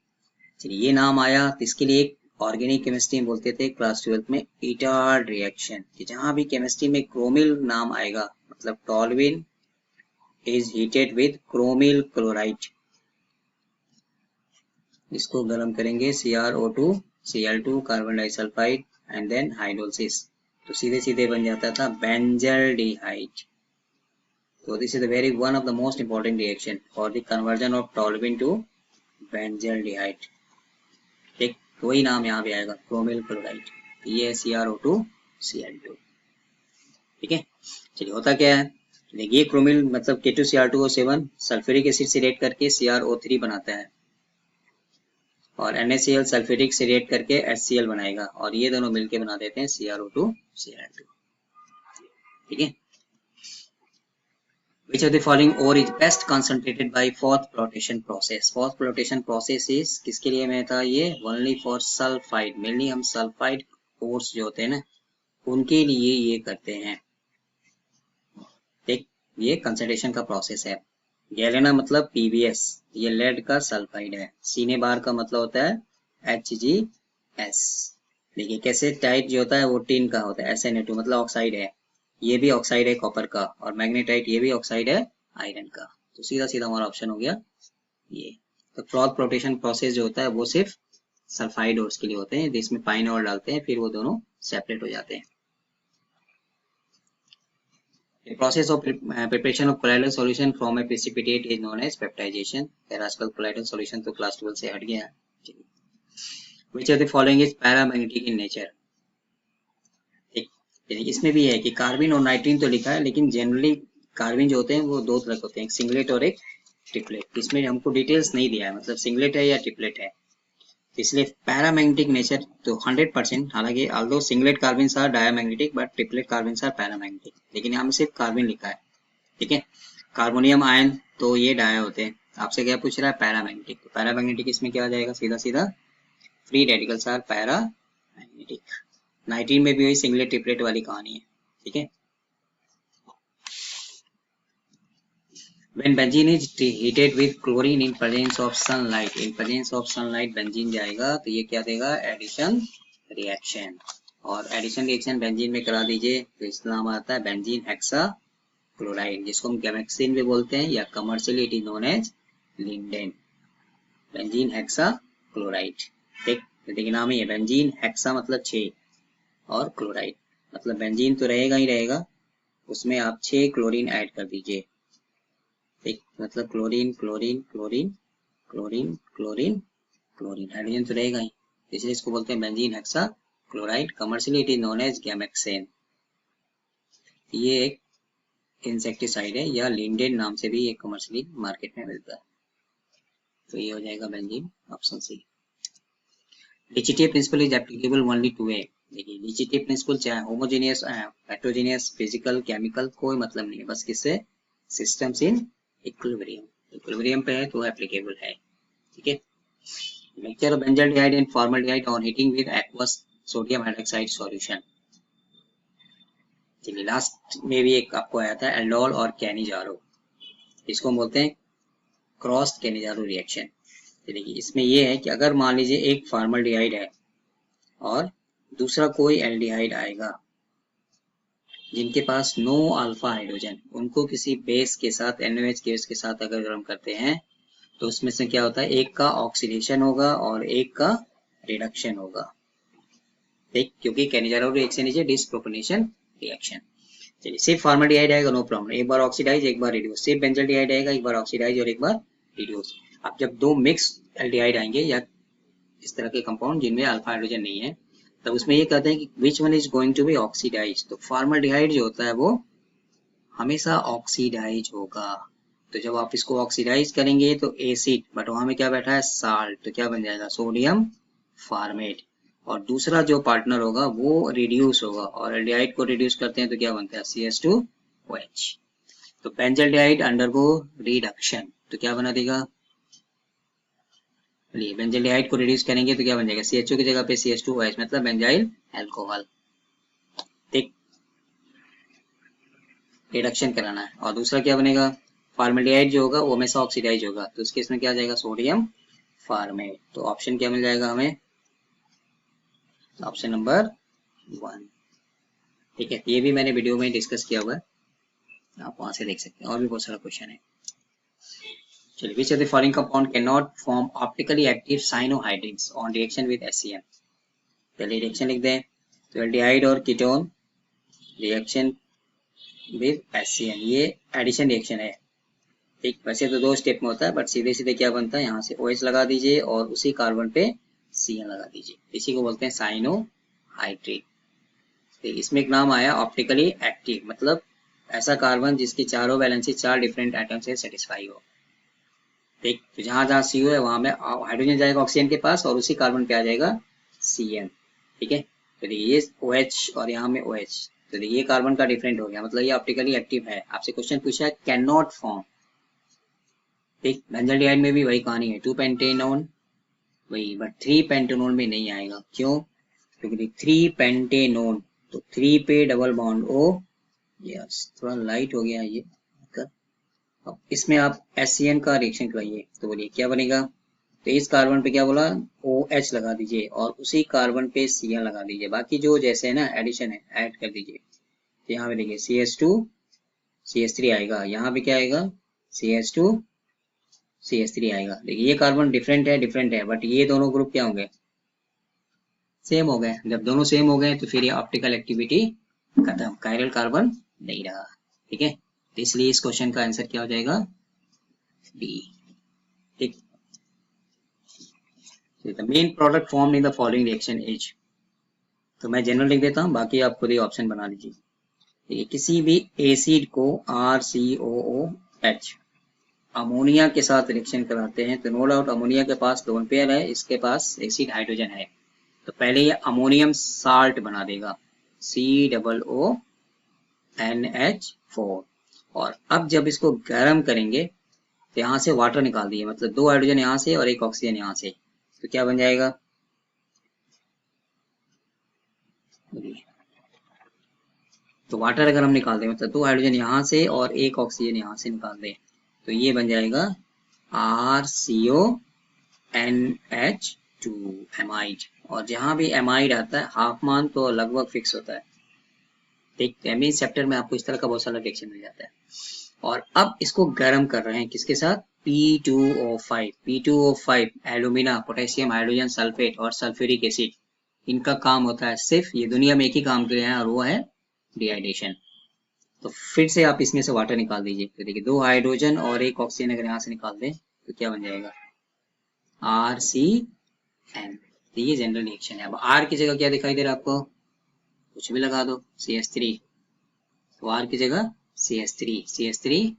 चलिए ये नाम आया, तो इसके लिए एक ऑर्गेनिक केमिस्ट्री में बोलते थे क्लास 12 में इटार्ड रिएक्शन, कि जहां भी केमिस्ट्री में क्रोमिल नाम आएगा मतलब toluene is heated with chromyl chloride. इसको गर्म करेंगे, CrO2Cl2 carbon disulphide and then hydrolysis, तो सीधे सीधे बन जाता था benzaldehyde. So this is the very one of the most important reaction for the conversion of toluene to benzaldehyde। ठीक, वही नाम यहाँ पे आएगा क्रोमिल क्लोराइड, ये CrO2Cl2। ठीक है, चलिए होता क्या है, देखिए क्रोमिल मतलब K2Cr2O7 सल्फ्यूरिक एसिड से रिएक्ट करके CrO3 बनाता है, और NaCl सल्फ्यूरिक से रिएक्ट करके HCl बनाएगा, और ये दोनों मिलके बना देते हैं CrO2Cl2। ठीक है, Which of the following ore is best concentrated by fourth flotation process? Fourth flotation process is किसके लिए में था ये, only for sulfide, mainly हम sulfide ores जो होते हैं ना उनके लिए ये करते हैं। ये कंसंट्रेशन का प्रोसेस है। गैलेना मतलब PbS, ये लेड का सल्फाइड है। सीने बार का मतलब होता है HgS। देखिए कैसे टाइट जो होता है वो टिन का होता है, SnA2 मतलब ऑक्साइड है। ये भी ऑक्साइड है कॉपर का, और मैग्नेटाइट ये भी ऑक्साइड है आयरन का। तो सीधा सीधा हमारा ऑप्शन हो गया ये। तो क्रॉस रोटेशन प्रोसेस जो होता है वो सिर्फ सल्फाइड ओर्स के लिए होते हैं, जिसमें पाइनॉल डालते हैं, फिर वो दोनों सेपरेट हो जाते हैं। The process of preparation of colloidal solution from a precipitate is known as peptidization। खैर आजकल colloidal solution तो क्लास 12 से हट गया है। Which of the following is paramagnetic in nature? इसमें भी है कि कार्बिन और नाइट्रीन तो लिखा है, लेकिन जनरली कार्बिन जो होते हैं वो दो तरह के होते हैं, एक सिंगलेट और एक ट्रिपलेट। इसमें हमको डिटेल्स नहीं दिया है, मतलब सिंगलेट है या ट्रिपलेट है, इसलिए पैरामैग्नेटिक नेचर तो 100%। हालांकि although singlet carbenes are diamagnetic but triplet carbenes are paramagnetic, लेकिन यहाँ में सिर्फ कार्बिन लिखा है। ठीक है, कार्बोनियम आयन तो ये डाया होते हैं। आपसे क्या पूछ रहा है, पैरामैग्नेटिक। तो पैरामैग्नेटिक इसमें क्या आ जाएगा, सीधा सीधा free radicals are paramagnetic. Nitrene में भी वही सिंगलेट ट्रिपलेट वाली कहानी है। ठीक है, When benzene is heated with chlorine in presence of sunlight, in presence of sunlight benzene जाएगा तो ये क्या देगा, एडिशन रिएक्शन। और एडिशन रिएक्शन बेंजीन में करा दीजिए तो इसका नाम आता है बेंजीन हेक्सा क्लोराइड, जिसको हम गैमेक्सिन भी बोलते हैं, या commercially it is known as lindane. Benzene hexa chloride. ठीक, देखिए नाम ही है बेंजीन हेक्सा मतलब 6 और क्लोराइड मतलब बेंजीन तो रहेगा ही रहेगा, उसमें आप 6 क्लोरीन ऐड कर दीजिए। ठीक, मतलब chlorine chlorine chlorine chlorine chlorine chlorine, hydrogen तो रहेगा ही, इसलिए इसको बोलते हैं benzene hexa chloride. Commercially it is known as gammexane. ये एक इंसेक्टिसाइड है, या लिंडेन नाम से भी ये कमर्शियली मार्केट में मिलता है। तो ये हो जाएगा बेंजीन, ऑप्शन सी। डिचिटिव principle is applicable only to A. देखिए डिचिटिव प्रिंसिपल चाहे होमोजेनियस हेटेरोजेनियस फिजिकल केमिकल कोई मतलब नहीं है, बस किससे, सिस्टम्स इन इक्विलिब्रियम। इक्विलिब्रियम पे है तो एप्लीकेबल है। ठीक है, mixture of benzaldehyde and formaldehyde on heating with aqueous sodium hydroxide solution. चलिए लास्ट में भी एक आपको आया था एल्डोल और कैनिजारो, इसको हम बोलते हैं क्रॉस कैनिजारो रिएक्शन। देखिए इसमें ये है कि अगर मान लीजिए एक फॉर्मल्डिहाइड है और दूसरा कोई एल्डिहाइड आएगा जिनके पास नो अल्फा हाइड्रोजन, उनको किसी बेस के साथ NaOH गैस के साथ अगर गर्म करते हैं तो उसमें से क्या होता है, एक का ऑक्सीडेशन होगा और एक का रिडक्शन होगा। ठीक, क्योंकि Cannizzaro reaction is a disproportionation reaction. चलिए सिर्फ फॉर्मल्डिहाइड आएगा नो प्रॉब्लम, एक बार ऑक्सीडाइज एक बार रिड्यूस। सिर्फ बेंजल्डिहाइड आएगा, एक बार ऑक्सीडाइज और एक बार रिड्यूस। अब जब दो मिक्स एल्डिहाइड आएंगे या इस तरह के कंपाउंड जिनमें अल्फा हाइड्रोजन नहीं है, तब उसमें ये कहते हैं कि which one is going to be oxidize. तो फॉर्मल्डिहाइड जो होता है वो हमेशा ऑक्सीडाइज होगा। तो जब आप इसको ऑक्सीडाइज करेंगे तो एसिड, बट वहां में क्या बैठा है, साल्ट, तो क्या बन जाएगा, सोडियम फॉर्मेट। और दूसरा जो पार्टनर होगा वो रिड्यूस होगा, और एल्डिहाइड को रिड्यूस करते हैं तो क्या बनता है, CH2OH। तो बेंजल्डिहाइड अंडरगो रिडक्शन, तो क्या बना देगा, बेंजल्डिहाइड को रिड्यूस करेंगे तो क्या बन जाएगा, CHO की जगह पे CH2OH मतलब बेंजाइल अल्कोहल। ठीक, रिडक्शन कराना है। और दूसरा क्या बनेगा, फॉर्मल्डिहाइड जो होगा वो हमेशा ऑक्सीडाइज होगा, तो उसके इसमें क्या आ जाएगा, सोडियम फॉर्मेट। तो ऑप्शन क्या मिल जाएगा हमें, ऑप्शन नंबर 1। ठीक है, ये भी मैंने वीडियो में डिस्कस किया हुआ है, आप वहां से देख सकते हैं, और भी बहुत सारा क्वेश्चन है। चलिए, which of the following compound cannot form optically active cyanohydrins on reaction with HCl। पहले रिएक्शन लिख दें, तो एल्डिहाइड और कीटोन रिएक्शन विद HCl, ये एडिशन रिएक्शन है। ठीक, वैसे तो 2 स्टेप में होता है, बट सीधे सीधे क्या बनता है, यहाँ से OH लगा दीजिए और उसी कार्बन पे Cl लगा दीजिए, इसी को बोलते हैं साइनोहाइड्रेट। तो इसमें एक नाम आया ऑप्टिकली एक्टिव, मतलब ऐसा कार्बन जिसकी चारों वैलेंसी 4 डिफरेंट एटम से सेटिस्फाई हो। ठीक, तो जहां जहां CO है वहां में हाइड्रोजन जाएगा ऑक्सीजन के पास और उसी कार्बन पे आ जाएगा Cn। ठीक है, तो ये OH और यहाँ में OH, तो ये कार्बन का डिफरेंट हो गया, मतलब ये ऑप्टिकली एक्टिव है। आपसे क्वेश्चन पूछा है कैन नॉट फॉर्म। ठीक, बेंजल्डिहाइड में भी वही कहानी है, 2 पेंटेनोन वही, बट 3 पेंटेनोन में नहीं आएगा। क्यों, क्योंकि 3 पेंटेनोन तो 3 पे डबल बॉन्ड O, यस थोड़ा लाइट हो गया ये, अब इसमें आप HCN का रिएक्शन कराइए, तो बोलिए क्या बनेगा। तो इस कार्बन पे क्या बोला, OH लगा दीजिए और उसी कार्बन पे Cn लगा दीजिए, बाकी जो जैसे है ना एडिशन है ऐड कर दीजिए। तो यहाँ पे देखिए CH2 CH3 आएगा, यहाँ पे क्या आएगा CH2 CH3 आएगा। देखिए ये कार्बन डिफरेंट है बट ये दोनों ग्रुप क्या होंगे, सेम हो गए। जब दोनों सेम हो गए तो फिर ये ऑप्टिकल एक्टिविटी खत्म, कायरल कार्बन नहीं रहा। ठीक है, तो इसलिए इस क्वेश्चन का आंसर क्या हो जाएगा, डी। ठीक, the main product form in the following reaction is, तो मैं जनरल लिख देता हूँ, बाकी आप खुद ही ऑप्शन बना लीजिए। ठीक, किसी भी एसिड को RCOOH अमोनिया के साथ रिएक्शन कराते हैं तो नो डाउट अमोनिया के पास लोन पेयर है, इसके पास एसिड हाइड्रोजन है, तो पहले ये अमोनियम साल्ट बना देगा COONH4, और अब जब इसको गर्म करेंगे तो यहाँ से वाटर निकाल दिए, मतलब 2 हाइड्रोजन यहाँ से और 1 ऑक्सीजन यहाँ से, तो क्या बन जाएगा, तो वाटर अगर हम निकाल दें मतलब 2 हाइड्रोजन यहाँ से और 1 ऑक्सीजन यहाँ से निकाल दें तो ये बन जाएगा RCONH2 एमाइड, और जहां भी एमाइड आता है हाफ मान तो लगभग फिक्स होता है। ठीक, एमिन चैप्टर में आपको इस तरह का बहुत सारा रिएक्शन मिल जाता है। और अब इसको गर्म कर रहे हैं किसके साथ, P2O5 alumina, potassium hydrogen sulphate और सल्फ्यूरिक एसिड, इनका काम होता है सिर्फ, ये दुनिया में एक ही काम कर रहे हैं और वो है डिहाइड्रेशन। तो फिर से आप इसमें से वाटर निकाल दीजिए, तो देखिए 2 हाइड्रोजन और 1 ऑक्सीजन अगर यहाँ से निकाल दें तो क्या बन जाएगा RCN। तो ये जनरल रिएक्शन है। अब R की जगह क्या दिखाई दे रहा है आपको, कुछ भी लगा दो CH3, तो R की जगह CH3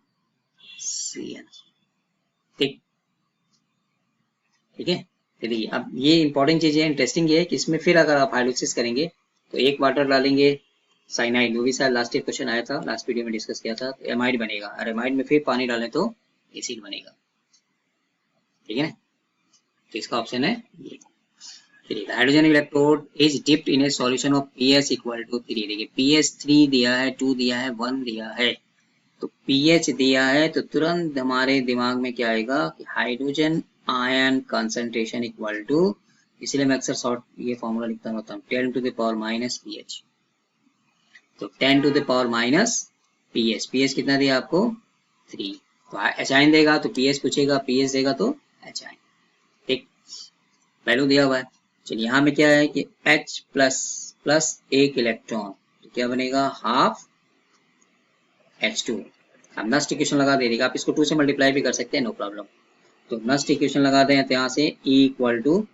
CN। ठीक, ठीक है। चलिए अब ये इंपॉर्टेंट चीज है, इंटरेस्टिंग ये है कि इसमें फिर अगर आप हाइड्रोलिसिस करेंगे तो एक वाटर डालेंगे साइनाइड, वो भी शायद लास्ट क्वेश्चन आया था, लास्ट वीडियो में डिस्कस किया था, तो एमाइड बनेगा, और एमाइड में फिर पानी डालें तो एसिड बनेगा। ठीक है ना, तो इसका ऑप्शन है ये। चलिए, hydrogen electrode is dipped in a solution of pH equal to 3। देखिए pH 3 दिया है, 2 दिया है, 1 दिया है, तो pH दिया है तो तुरंत हमारे दिमाग में क्या आएगा कि hydrogen ion concentration equal to, इसलिए मैं अक्सर शॉर्ट ये फॉर्मूला लिखता रहता हूँ 10 to the power minus pH। तो 10 to the power minus pH, pH कितना दिया आपको 3, तो एचाइन देगा तो pH पूछेगा, pH देगा तो एचाइन। ठीक, वैल्यू दिया हुआ है। चलिए यहाँ में क्या है कि H प्लस प्लस 1 इलेक्ट्रॉन, तो क्या बनेगा हाफ H2। अब नस्ट इक्वेशन लगा दे देगा, आप इसको 2 से मल्टीप्लाई भी कर सकते हैं, नो प्रॉब्लम। तो नस्ट इक्वेशन लगा दें तो यहाँ से E equal to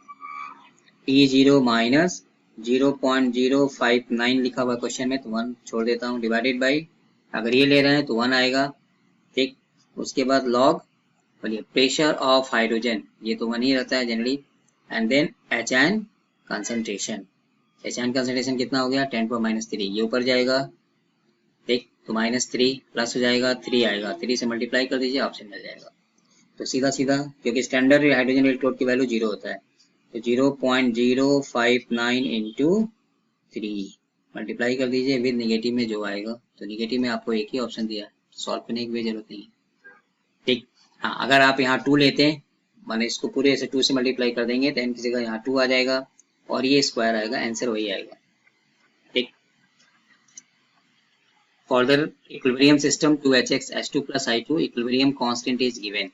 E0 minus 0.059 लिखा हुआ क्वेश्चन में, तो 1 छोड़ देता हूँ, डिवाइडेड बाई, अगर ये ले रहे हैं तो 1 आएगा। ठीक, उसके बाद लॉग, बोलिए प्रेशर ऑफ हाइड्रोजन, ये तो 1 ही रहता है generally, and then HN concentration, HN concentration कितना हो गया 10 पावर माइनस 3, ये ऊपर जाएगा। ठीक, तो -3 प्लस हो जाएगा, 3 आएगा, 3 से मल्टीप्लाई कर दीजिए, ऑप्शन मिल जाएगा। तो सीधा सीधा, क्योंकि स्टैंडर्ड हाइड्रोजन इलेक्ट्रोड की वैल्यू 0 होता है, तो 0.059 इंटू 3 मल्टीप्लाई कर दीजिए विद निगेटिव में जो आएगा, तो निगेटिव में आपको एक ही ऑप्शन दिया है, सॉल्व करने की भी जरूरत नहीं है। ठीक, हाँ अगर आप यहाँ 2 लेते हैं, माने इसको पूरे ऐसे 2 से मल्टीप्लाई कर देंगे तो n की जगह यहाँ 2 आ जाएगा और ये स्क्वायर आएगा, आंसर वही आएगा। ठीक, for the equilibrium system 2HX H2 plus I2 equilibrium constant is given.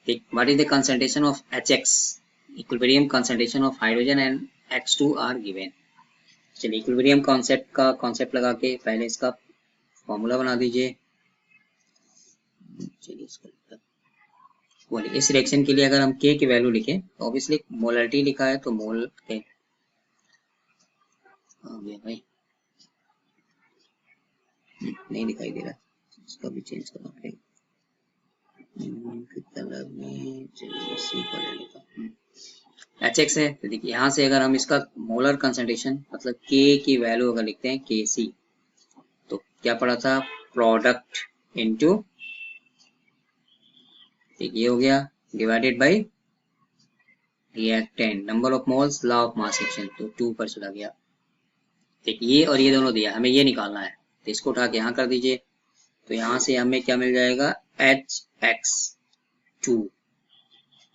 ठीक, what is the concentration of HX, equilibrium concentration of hydrogen and X2 are given। चलिए इक्विलिब्रियम कॉन्सेप्ट का कॉन्सेप्ट लगा के पहले इसका फॉर्मूला बना दीजिए। चलिए इसको बोलिए, इस रिएक्शन के लिए अगर हम K की वैल्यू लिखें तो ऑब्वियसली मोलरिटी लिखा है तो मोल के भाई नहीं दिखाई दे रहा, इसका भी चेंज करना पड़ेगा कलर में। चलिए सी कलर लिखा HX है, तो देखिए यहाँ से अगर हम इसका मोलर कंसंट्रेशन मतलब K की वैल्यू अगर लिखते हैं KC, तो क्या पड़ा था प्रोडक्ट इनटू, ठीक ये हो गया, divided by reactant number of moles law of mass action, तो 2 पर चला गया। ठीक, ये और ये दोनों दिया, हमें ये निकालना है, तो इसको उठा के यहाँ कर दीजिए, तो यहाँ से हमें क्या मिल जाएगा HX2,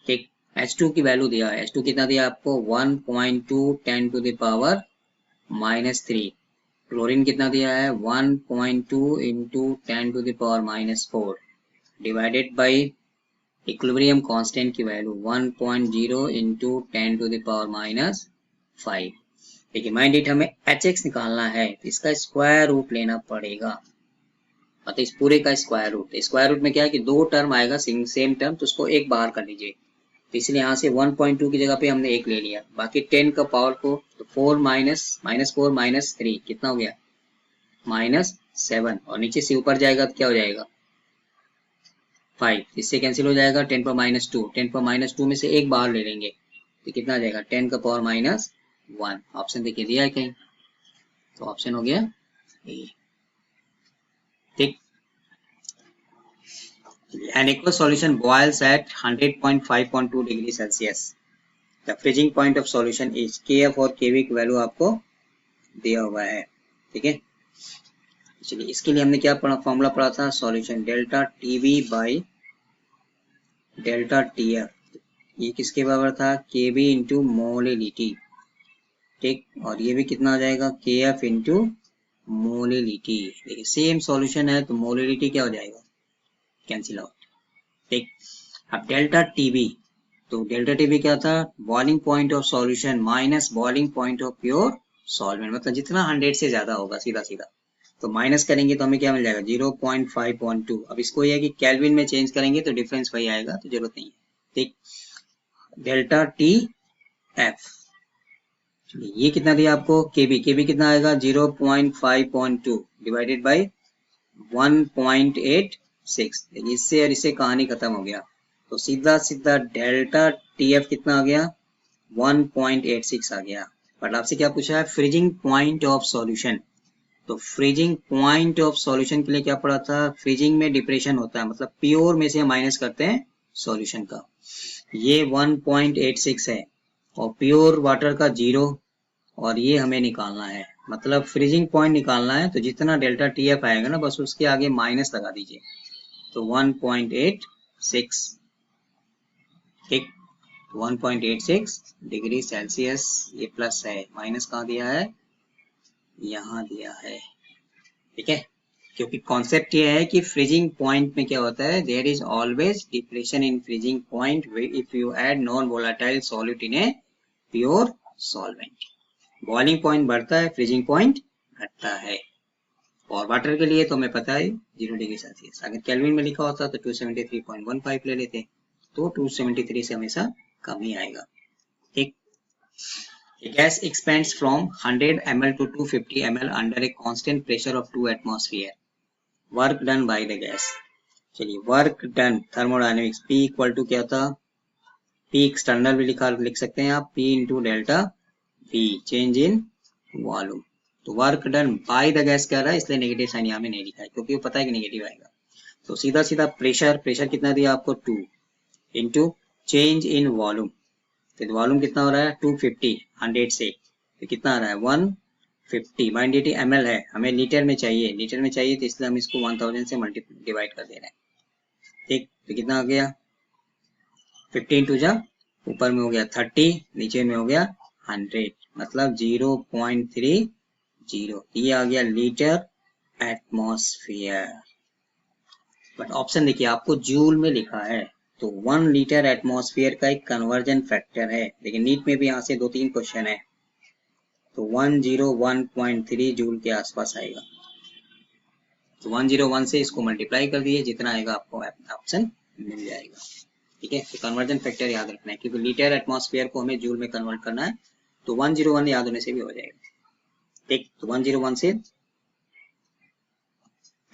ठीक। H2 की वैल्यू दिया है, H2 कितना दिया आपको 1.2 10 टू द पावर -3। क्लोरीन कितना दिया है 1.2 into 10 to the power -4 divided by equilibrium constant की value 1.0 into 10 to the power -5। देखिए माइंड इट, हमें HX निकालना है तो इसका स्क्वायर रूट लेना पड़ेगा, मतलब इस पूरे का स्क्वायर रूट। स्क्वायर रूट में क्या है कि दो टर्म आएगा सेम टर्म, तो उसको एक बाहर कर लीजिए। तो इसलिए यहाँ से 1.2 की जगह पे हमने एक ले लिया, बाकी 10 का पावर को तो 4 माइनस 3 कितना हो गया -7, और नीचे से ऊपर जाएगा तो क्या हो जाएगा 5, इससे कैंसिल हो जाएगा। 10 पर -2, 10 पर -2 में से एक बाहर ले लेंगे तो कितना आ जाएगा 10 का पावर -1। ऑप्शन देखिए दिया है कहीं, तो ऑप्शन हो गया ए, ठीक। An aqueous solution boils at 100.5.2 degree Celsius. The freezing point of solution is KF और KV की वैल्यू आपको दिया हुआ है, ठीक है। चलिए इसके लिए हमने क्या फॉर्मूला पढ़ा था, solution delta TB by delta TF। ये किसके बराबर था KB इंटू मोलिलिटी, ठीक। और ये भी कितना आ जाएगा KF इंटू मोलिलिटी। देखिए सेम सॉल्यूशन है तो मोलिलिटी क्या हो जाएगा कैंसिल आउट, ठीक। अब डेल्टा TB, तो डेल्टा TB क्या था boiling point of solution minus boiling point of pure solvent, मतलब जितना 100 से ज्यादा होगा सीधा सीधा, तो माइनस करेंगे तो हमें क्या मिल जाएगा 0.5.2। अब इसको यह है कि केल्विन में चेंज करेंगे तो डिफरेंस वही आएगा, तो जरूरत नहीं है, ठीक। डेल्टा TF, ये कितना दिया आपको KB कितना आएगा 0.5.2 डिवाइडेड बाई 1.86। इससे और इससे कहानी खत्म हो गया, तो सीधा सीधा डेल्टा TF कितना आ गया 1.86 आ गया। बट आपसे क्या पूछा है फ्रीजिंग पॉइंट ऑफ सॉल्यूशन, तो फ्रीजिंग पॉइंट ऑफ सॉल्यूशन के लिए क्या पढ़ा था, फ्रीजिंग में डिप्रेशन होता है, मतलब प्योर में से माइनस करते हैं सॉल्यूशन का। ये 1.86 है और प्योर वाटर का 0, और ये हमें निकालना है, मतलब फ्रीजिंग पॉइंट निकालना है, तो जितना डेल्टा TF आएगा ना बस उसके आगे माइनस लगा दीजिए, तो 1.86, ठीक। 1.86 डिग्री सेल्सियस, ये प्लस है, माइनस कहाँ दिया है यहाँ दिया है, ठीक है। क्योंकि कॉन्सेप्ट ये है कि फ्रीजिंग पॉइंट में क्या होता है there is always depression in freezing point if you add non volatile solute in a pure solvent. Boiling point बढ़ता है, फ्रीजिंग पॉइंट घटता है, और वाटर के लिए तो हमें पता है 0 डिग्री सेल्सियस। अगर केल्विन में लिखा होता तो 273.15 ले लेते, तो 273 से हमेशा कम ही आएगा, ठीक। A gas expands from 100 ml to 250 ml under a constant pressure of 2 atmosphere. Work done by the gas. चलिए work done thermodynamics P equal to क्या था, P एक्सटर्नल भी लिख सकते हैं आप, P into delta V change in volume. तो work done by the gas कह रहा है, इसलिए नेगेटिव साइन यहाँ में नहीं लिखा है क्योंकि वो पता है कि नेगेटिव आएगा। तो सीधा सीधा प्रेशर कितना दिया आपको 2 इंटू चेंज इन वॉल्यूम, तो वॉल्यूम कितना हो रहा है 250 100 से, तो कितना आ रहा है 150 माइंड dt ml है, हमें लीटर में चाहिए तो इसलिए हम इसको 1000 से डिवाइड कर दे रहे हैं, ठीक। तो कितना आ गया 15 टू जा ऊपर में हो गया 30, नीचे में हो गया 100, मतलब 0.30, ये आ गया लीटर एटमॉस्फेयर। बट ऑप्शन देखिए आपको जूल में लिखा है, तो 1 लीटर एटमॉस्फेयर का एक कन्वर्जन फैक्टर है, लेकिन नीट में भी यहाँ से 2-3 क्वेश्चन है, तो 101.3 जूल के आसपास आएगा। तो 101 से इसको मल्टीप्लाई कर दिए, जितना आएगा आपको ऑप्शन मिल जाएगा, ठीक है। तो कन्वर्जन फैक्टर याद रखना है क्योंकि लीटर एटमॉस्फेयर को हमें जूल में कन्वर्ट करना है, तो 101 याद होने से भी हो जाएगा, ठीक। तो 101 से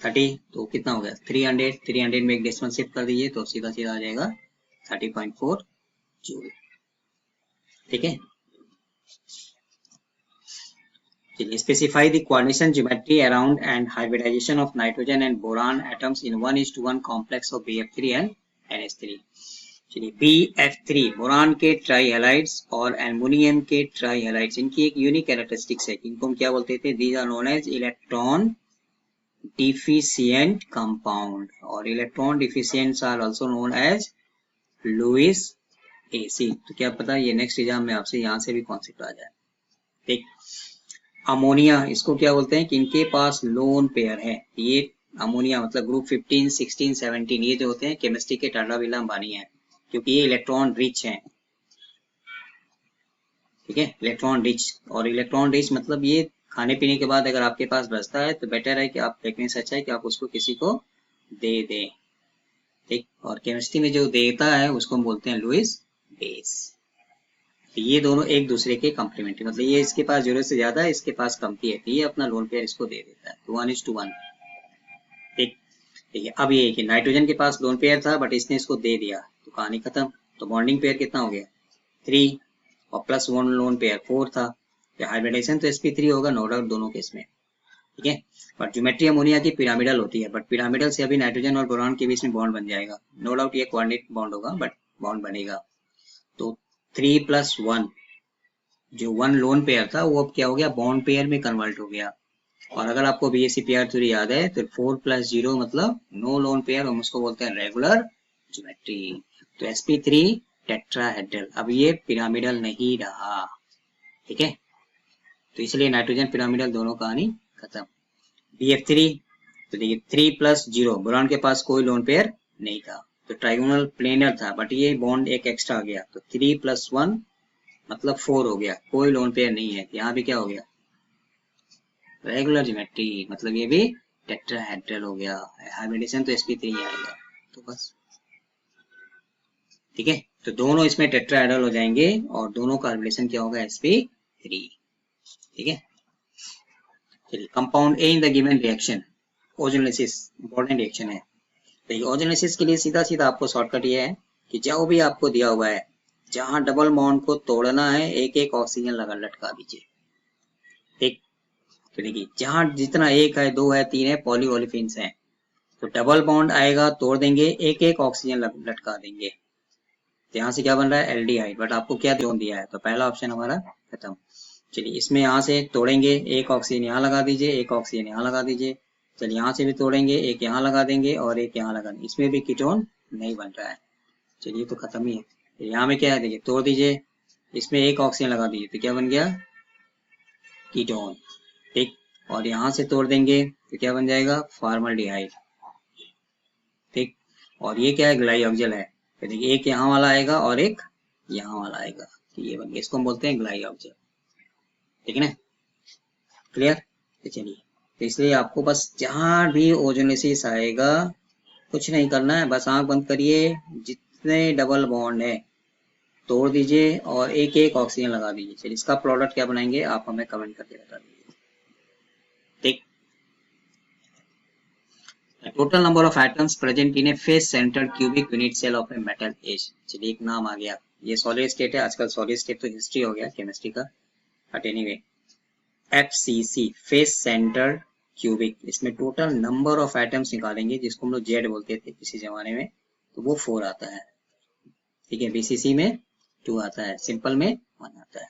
30, तो कितना हो गया 300 में एक डेसिमल शिफ्ट कर दीजिए तो सीधा सीधा आ जाएगा 30.4 जूल, ठीक है। चलिए specify the coordination geometry around and hybridization of nitrogen and boron atoms in 1:1 complex of BF3 and NH3। चलिए BF3 बोरान के ट्राई हैलाइड्स और एल्युमिनियम के ट्राई हैलाइड्स, इनकी एक यूनिक कैरेक्टरिस्टिक्स है, इनको हम क्या बोलते थे, these are known as electron deficient compound, और electron deficients are also known as Lewis acid. तो क्या पता ये नेक्स्ट एग्जाम में आपसे यहाँ से भी कॉन्सेप्ट आ जाए। ठीक, अमोनिया, इसको क्या बोलते हैं कि इनके पास लोन पेयर है। ये अमोनिया मतलब ग्रुप 15, 16, 17 ये जो होते हैं केमिस्ट्री के टाटा बिरला अंबानी है, क्योंकि ये इलेक्ट्रॉन रिच हैं। ठीक है, इलेक्ट्रॉन रिच, और इलेक्ट्रॉन रिच मतलब ये खाने पीने के बाद अगर आपके पास बचता है तो बेटर है कि आप फेंकने से अच्छा है कि आप उसको किसी को दे दें। ठीक, और केमिस्ट्री में जो देता है उसको हम बोलते हैं लुईस बेस। ये दोनों एक दूसरे के कॉम्प्लीमेंट्री, मतलब ये इसके पास जरूरत से ज्यादा है, इसके पास कमती है, ये अपना लोन पेयर इसको दे देता है, 1:1। ठीक, ठीक है। अब ये कि नाइट्रोजन के पास लोन पेयर था बट इसने इसको दे दिया तो कहानी खत्म। तो बॉन्डिंग पेयर कितना हो गया 3, और प्लस 1 लोन पेयर 4 था। हाइब्रिडाइजेशन तो sp3 होगा नो डाउट दोनों केस में। ठीक है, बट ज्योमेट्री अमोनिया की पिरामिडल होती है, बट पिरामिडल से अभी नाइट्रोजन और बोरॉन के बीच में बॉन्ड बन जाएगा। नो डाउट ये कोऑर्डिनेट बॉन्ड होगा बट बॉन्ड बनेगा। तो 3+1 जो 1 लोन पेयर था वो अब क्या हो गया बॉन्ड पेयर में कन्वर्ट हो गया। और अगर आपको BSc-PR थ्योरी याद है तो 4+0 मतलब नो लोन पेयर, हम उसको बोलते हैं रेगुलर ज्योमेट्री। तो sp3 टेट्राहेड्रल, अब ये पिरामिडल नहीं रहा। ठीक है, तो इसलिए नाइट्रोजन पिरामिडल दोनों कहानी खत्म। BF3, तो देखिए 3+0 बोरॉन के पास कोई लोन पेयर नहीं था तो ट्राइगोनल प्लेनर था, बट ये बॉन्ड एक एक्स्ट्रा आ गया तो 3+1 मतलब 4 हो गया, कोई लोन पेयर नहीं है। यहाँ भी क्या हो गया रेगुलर ज्योमेट्री, मतलब ये भी टेट्राहेड्रल हो गया। हाइब्रिडेशन तो sp3 आएगा तो बस। ठीक है, तो दोनों इसमें टेट्राहेड्रल हो जाएंगे और दोनों का हाइब्रिडेशन क्या होगा sp3। ठीक है, चलिए compound A in the given reaction ozonolysis, important reaction है। तो ओजोनेसिस के लिए सीधा सीधा आपको शॉर्टकट ये है कि जो भी आपको दिया हुआ है जहां डबल बॉन्ड को तोड़ना है एक एक ऑक्सीजन लगा लटका दीजिए। ठीक, तो देखिए जहां जितना 1 है 2 है 3 है पॉलीओलिफिन्स हैं, तो डबल बॉन्ड आएगा तोड़ देंगे एक एक ऑक्सीजन लटका देंगे। तो यहाँ से क्या बन रहा है एल्डिहाइड, बट आपको क्या जोन दिया है तो पहला ऑप्शन हमारा खत्म। चलिए इसमें यहाँ से तोड़ेंगे एक ऑक्सीजन यहाँ लगा दीजिए, एक ऑक्सीजन यहाँ लगा दीजिए। चलिए यहाँ से भी तोड़ेंगे एक यहाँ लगा देंगे और एक यहाँ लगा देंगे, इसमें भी कीटोन नहीं बन रहा है। चलिए तो खत्म ही है। यहाँ में क्या है देखिए तोड़ दीजिए, इसमें एक ऑक्सीजन लगा दीजिए तो क्या बन गया कीटोन। ठीक, और यहाँ से तोड़ देंगे तो क्या बन जाएगा फॉर्मल्डिहाइड। ठीक, और ये क्या है ग्लाइऑक्सिल है, तो देखिए एक यहाँ वाला आएगा और एक यहाँ वाला आएगा, तो ये बन गया, इसको हम बोलते हैं ग्लाइऑक्सिल। ठीक है ना, क्लियर। तो चलिए, तो इसलिए आपको बस जहां भी ओजोनेसिस आएगा कुछ नहीं करना है, बस आंख बंद करिए, जितने डबल बॉन्ड है तोड़ दीजिए और एक एक ऑक्सीजन लगा दीजिए। चलिए इसका प्रोडक्ट क्या बनाएंगे आप हमें कमेंट करके बता दीजिए। ठीक, total number of atoms present in a face centred cubic unit cell of a metal as. चलिए एक नाम आ गया, ये सॉलिड स्टेट है, आजकल सॉलिड स्टेट तो हिस्ट्री हो गया केमिस्ट्री का, but anyway FCC face centred cubic, इसमें टोटल नंबर ऑफ एटम्स निकालेंगे जिसको हम लोग जेड बोलते थे किसी जमाने में, तो वो 4 आता है। ठीक है, BCC में 2 आता है, सिंपल में 1 आता है।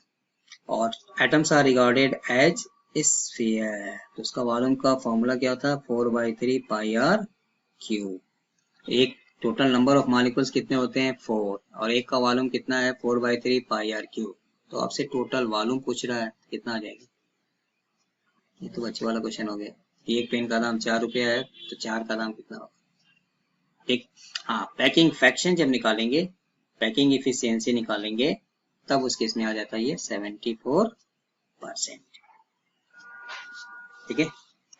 और atoms are regarded as sphere, तो उसका वॉल्यूम का फॉर्मूला क्या था 4/3 πr³। एक टोटल नंबर ऑफ मॉलिक्यूल्स कितने होते हैं 4, और एक का वॉल्यूम कितना है 4/3 πr³। तो आपसे टोटल वॉल्यूम पूछ रहा है कितना आ जाएगा, ये तो बच्चे वाला क्वेश्चन हो गया। एक पेन का दाम 4 रुपया है तो 4 का दाम कितना होगा। ठीक, हाँ पैकिंग फ्रैक्शन जब निकालेंगे, पैकिंग इफिशियंसी निकालेंगे, तब उस केस में आ जाता है ये 74%। ठीक है,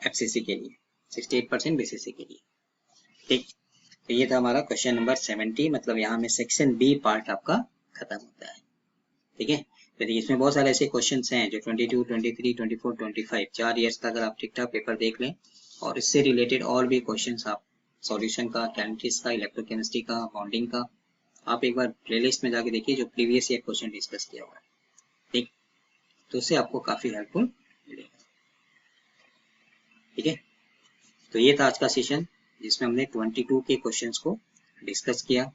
FCC के लिए 68% BCC के लिए। ठीक, तो ये था हमारा क्वेश्चन नंबर 70, मतलब यहाँ में सेक्शन बी पार्ट आपका खत्म होता है। ठीक है, तो इसमें बहुत सारे ऐसे क्वेश्चंस हैं जो 22, 23, 24, 25 4 ईयर्स का अगर आप ठीक ठाक पेपर देख लें और इससे रिलेटेड और भी क्वेश्चंस आप सॉल्यूशन का, कैलकुलस का, इलेक्ट्रोकेमिस्ट्री का, बॉन्डिंग का, आप एक बार प्लेलिस्ट में जाके देखिए जो प्रीवियस ईयर क्वेश्चन डिस्कस किया हुआ है। ठीक, तो उससे आपको काफी हेल्पफुल मिलेगा। ठीक है, तो ये था आज का सेशन जिसमें हमने 22 के क्वेश्चंस को डिस्कस किया।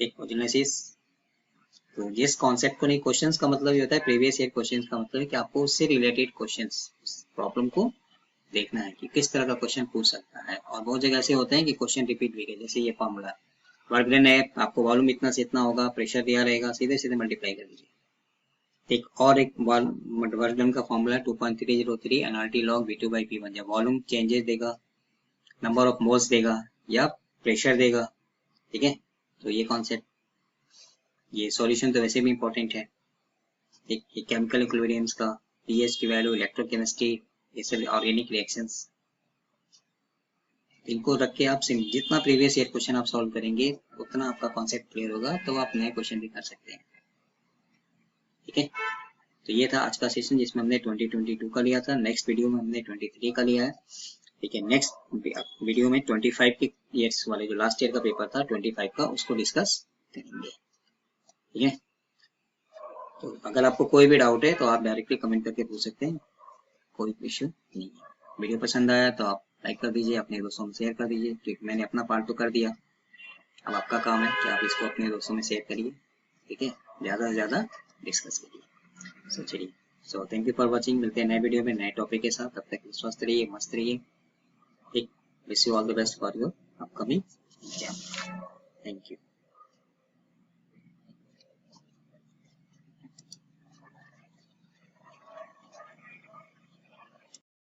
एक ओजोनेसिस, तो जिस कॉन्सेप्ट को नहीं, क्वेश्चंस का मतलब ये होता है प्रीवियस ईयर क्वेश्चंस का मतलब है कि आपको उससे रिलेटेड क्वेश्चंस प्रॉब्लम को देखना है कि किस तरह का क्वेश्चन पूछ सकता है। और बहुत जगह ऐसे होते हैं कि क्वेश्चन रिपीट भी गए, जैसे ये फॉर्मूला वर्क डन है, आपको वॉल्यूम इतना से इतना होगा, प्रेशर दिया रहेगा, सीधे सीधे मल्टीप्लाई कर दीजिए। और एक वर्क डन का formula 2.303 NRT log V2 by P1, जब वॉल्यूम चेंजेस देगा, नंबर ऑफ मोल्स देगा या प्रेशर देगा। ठीक है, तो ये कॉन्सेप्ट, ये सॉल्यूशन तो वैसे भी इंपॉर्टेंट है। एक केमिकल इक्विलिब्रियम्स का, पीएच की वैल्यू, इलेक्ट्रोकेमिस्ट्री, ये सब ऑर्गेनिक रिएक्शंस, इनको रख के आप जितना प्रीवियस ईयर क्वेश्चन आप सॉल्व करेंगे उतना आपका कॉन्सेप्ट क्लियर होगा, तो आप नए क्वेश्चन भी कर सकते हैं। ठीक है, तो ये था आज का सेशन जिसमें हमने 2022 का लिया था। नेक्स्ट वीडियो में हमने 23 का लिया है। ठीक है, नेक्स्ट वीडियो में 25 के ईयर्स वाले जो लास्ट ईयर का पेपर था 25 का, उसको डिस्कस करेंगे। ठीक है, तो अगर आपको कोई भी डाउट है तो आप डायरेक्टली कमेंट करके पूछ सकते हैं, कोई इश्यू नहीं है। वीडियो पसंद आया तो आप लाइक कर दीजिए, अपने दोस्तों में शेयर कर दीजिए, क्योंकि मैंने अपना पार्ट तो कर दिया, अब आपका काम है कि आप इसको अपने दोस्तों में शेयर करिए। ठीक है, ज़्यादा से ज़्यादा डिस्कस करिए। सो चलिए, so thank you for watching. मिलते हैं नए वीडियो में नए टॉपिक के साथ, तब तक स्वस्थ रहिए, मस्त रहिए। ठीक, wish you all the best for your upcoming exam. Thank you.